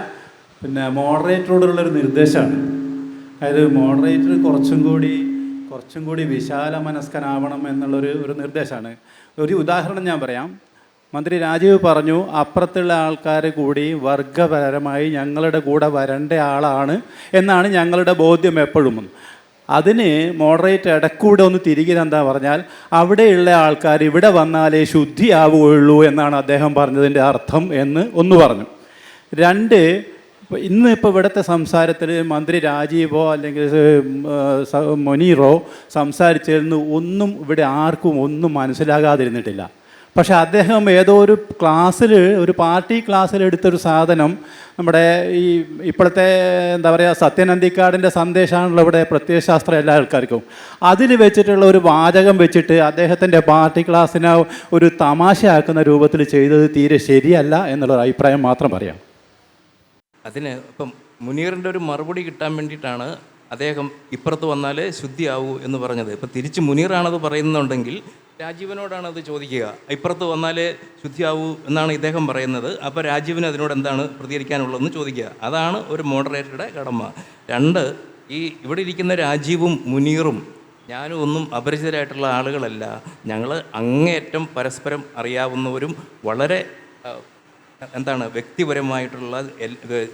പിന്നെ മോഡറേറ്ററോടുള്ളൊരു നിർദ്ദേശമാണ്. അതായത് മോഡറേറ്റർ കുറച്ചും കൂടി വിശാല മനസ്കനാവണം എന്നുള്ളൊരു നിർദ്ദേശമാണ്. ഒരു ഉദാഹരണം ഞാൻ പറയാം. മന്ത്രി രാജീവ് പറഞ്ഞു അപ്പുറത്തുള്ള ആൾക്കാർ കൂടി വർഗപരമായി ഞങ്ങളുടെ കൂടെ വരേണ്ട ആളാണ് എന്നാണ് ഞങ്ങളുടെ ബോധ്യം എപ്പോഴും. അതിന് മോഡറേറ്റർ ഇടക്കൂടെ ഒന്ന് തിരികെ എന്താ പറഞ്ഞാൽ അവിടെയുള്ള ആൾക്കാർ ഇവിടെ വന്നാലേ ശുദ്ധിയാവുകയുള്ളൂ എന്നാണ് അദ്ദേഹം പറഞ്ഞതിൻ്റെ അർത്ഥം എന്ന് ഒന്ന് പറഞ്ഞു. 2, ഇന്നിപ്പോൾ ഇവിടുത്തെ സംസാരത്തിൽ മന്ത്രി രാജീവോ അല്ലെങ്കിൽ മുനീറോ സംസാരിച്ചിരുന്നു ഒന്നും ഇവിടെ ആർക്കും ഒന്നും മനസ്സിലാകാതിരുന്നിട്ടില്ല. പക്ഷേ അദ്ദേഹം ഏതോ ഒരു ക്ലാസ്സിൽ, ഒരു പാർട്ടി ക്ലാസ്സിൽ എടുത്തൊരു സാധനം നമ്മുടെ ഈ ഇപ്പോഴത്തെ എന്താ പറയുക സത്യനന്ദിക്കാടിൻ്റെ സന്ദേശമാണല്ലോ ഇവിടെ പ്രത്യയശാസ്ത്രം എല്ലാ ആൾക്കാർക്കും. അതിൽ വെച്ചിട്ടുള്ള ഒരു വാചകം വെച്ചിട്ട് അദ്ദേഹത്തിൻ്റെ പാർട്ടി ക്ലാസ്സിനെ ഒരു തമാശയാക്കുന്ന രൂപത്തിൽ ചെയ്തത് തീരെ ശരിയല്ല എന്നുള്ളൊരു അഭിപ്രായം മാത്രം പറയാം. അതിന് ഇപ്പം മുനീറിൻ്റെ ഒരു മറുപടി കിട്ടാൻ വേണ്ടിയിട്ടാണ് അദ്ദേഹം ഇപ്പുറത്ത് വന്നാൽ ശുദ്ധിയാവൂ എന്ന് പറഞ്ഞത്. ഇപ്പം തിരിച്ച് മുനീറാണത് പറയുന്നുണ്ടെങ്കിൽ രാജീവനോടാണ് അത് ചോദിക്കുക. ഇപ്പുറത്ത് വന്നാൽ ശുദ്ധിയാവൂ എന്നാണ് ഇദ്ദേഹം പറയുന്നത്. അപ്പോൾ രാജീവിന് അതിനോട് എന്താണ് പ്രതികരിക്കാനുള്ളതെന്ന് ചോദിക്കുക. അതാണ് ഒരു മോഡറേറ്ററുടെ കടമ. രണ്ട്, ഈ ഇവിടെ ഇരിക്കുന്ന രാജീവും മുനീറും ഞാനും ഒന്നും അപരിചിതരായിട്ടുള്ള ആളുകളല്ല. ഞങ്ങൾ അങ്ങേയറ്റം പരസ്പരം അറിയാവുന്നവരും വളരെ എന്താണ് വ്യക്തിപരമായിട്ടുള്ള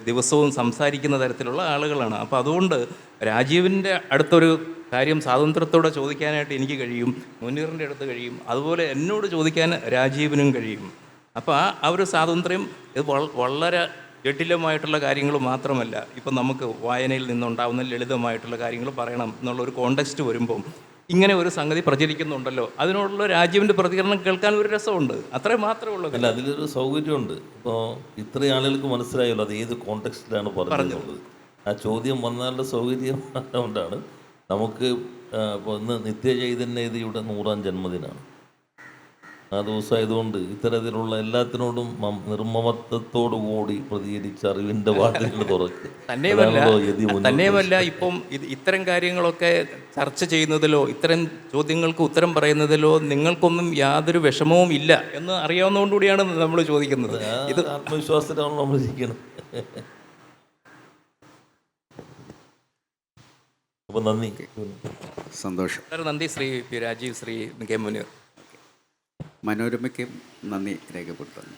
ദിവസവും സംസാരിക്കുന്ന തരത്തിലുള്ള ആളുകളാണ്. അപ്പോൾ അതുകൊണ്ട് രാജീവിൻ്റെ അടുത്തൊരു കാര്യം സ്വാതന്ത്ര്യത്തോടെ ചോദിക്കാനായിട്ട് എനിക്ക് കഴിയും, മുനീറിൻ്റെ അടുത്ത് കഴിയും, അതുപോലെ എന്നോട് ചോദിക്കാൻ രാജീവിനും കഴിയും. അപ്പോൾ ആ ഒരു സ്വാതന്ത്ര്യം ഇത് വളരെ ജട്ടിലമായിട്ടുള്ള കാര്യങ്ങൾ മാത്രമല്ല, ഇപ്പം നമുക്ക് വായനയിൽ നിന്നുണ്ടാകുന്ന ലളിതമായിട്ടുള്ള കാര്യങ്ങൾ പറയണം എന്നുള്ളൊരു കോണ്ടെക്സ്റ്റ് വരുമ്പം ഇങ്ങനെ ഒരു സംഗതി പ്രചരിക്കുന്നുണ്ടല്ലോ, അതിനോടുള്ള രാജീവിൻ്റെ പ്രതികരണം കേൾക്കാൻ ഒരു രസമുണ്ട്. അത്രയും മാത്രമേ ഉള്ളൂ. അല്ല, അതിലൊരു സൗകര്യമുണ്ട്. ഇപ്പോൾ ഇത്രയും ആളുകൾക്ക് മനസ്സിലായല്ലോ അത് ഏത് കോണ്ടെക്സ്റ്റിലാണ് പറഞ്ഞത്. ആ ചോദ്യം വന്നാലുള്ള സൗകര്യം കൊണ്ടാണ്. നമുക്ക് ഇപ്പോൾ ഇന്ന് നിത്യചൈതന്യതയുടെ 100ാം ജന്മദിനമാണ്. ആ ദിവസമായതുകൊണ്ട് ഇത്തരത്തിലുള്ള എല്ലാത്തിനോടും നിർമ്മമത്വത്തോടു കൂടി പ്രതികരിച്ച് അറിവിൻ്റെ വാതിലുകൾ തുറക്കുക. തന്നെയുമല്ല ഇപ്പം ഇത്തരം കാര്യങ്ങളൊക്കെ ചർച്ച ചെയ്യുന്നതിലോ ഇത്തരം ചോദ്യങ്ങൾക്ക് ഉത്തരം പറയുന്നതിലോ നിങ്ങൾക്കൊന്നും യാതൊരു വിഷമവും ഇല്ല എന്ന് അറിയാവുന്നതുകൊണ്ടുകൂടിയാണ് നമ്മൾ ചോദിക്കുന്നത്. ഇത് ആത്മവിശ്വാസത്തിലാണ് നമ്മൾ ഇരിക്കുന്നത്. അപ്പോൾ നന്ദി, സന്തോഷം. നന്ദി ശ്രീ പി രാജീവ്, ശ്രീ കെ മുനീർ. മനോരമയ്ക്കും നന്ദി രേഖപ്പെടുത്തുന്നു.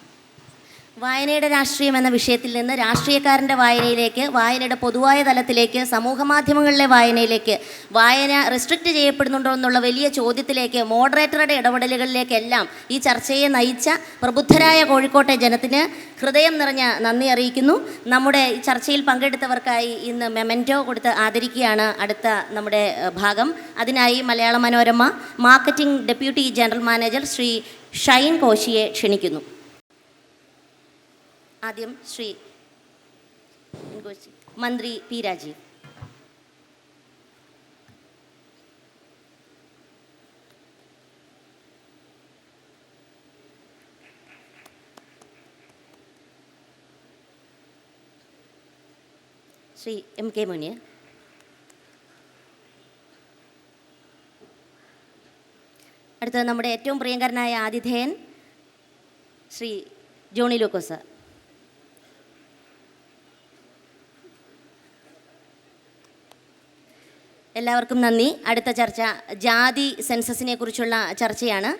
വായനയുടെ രാഷ്ട്രീയം എന്ന വിഷയത്തിൽ നിന്ന് രാഷ്ട്രീയക്കാരൻ്റെ വായനയിലേക്ക്, വായനയുടെ പൊതുവായ തലത്തിലേക്ക്, സമൂഹ മാധ്യമങ്ങളിലെ വായനയിലേക്ക്, വായന റെസ്ട്രിക്റ്റ് ചെയ്യപ്പെടുന്നുണ്ടോ എന്നുള്ള വലിയ ചോദ്യത്തിലേക്ക്, മോഡറേറ്ററുടെ ഇടപെടലുകളിലേക്കെല്ലാം ഈ ചർച്ചയെ നയിച്ച പ്രബുദ്ധരായ കോഴിക്കോട്ടെ ജനത്തിന് ഹൃദയം നിറഞ്ഞ നന്ദി അറിയിക്കുന്നു. നമ്മുടെ ഈ ചർച്ചയിൽ പങ്കെടുത്തവർക്കായി ഇന്ന് മെമൻറ്റോ കൊടുത്ത് ആദരിക്കുകയാണ് അടുത്ത നമ്മുടെ ഭാഗം. അതിനായി Malayala Manorama marketing deputy general manager Shri Shine കോശിയെ ക്ഷണിക്കുന്നു. ആദ്യം ശ്രീ മന്ത്രി P Rajeev. Shri M K Muneer. അടുത്തത് നമ്മുടെ ഏറ്റവും പ്രിയങ്കരനായ ആതിഥേയൻ ശ്രീ ജോണി ലൂക്കോസ്. എല്ലാവർക്കും നന്ദി. അടുത്ത ചർച്ച ജാതി സെൻസസിനെ കുറിച്ചുള്ള ചർച്ചയാണ്.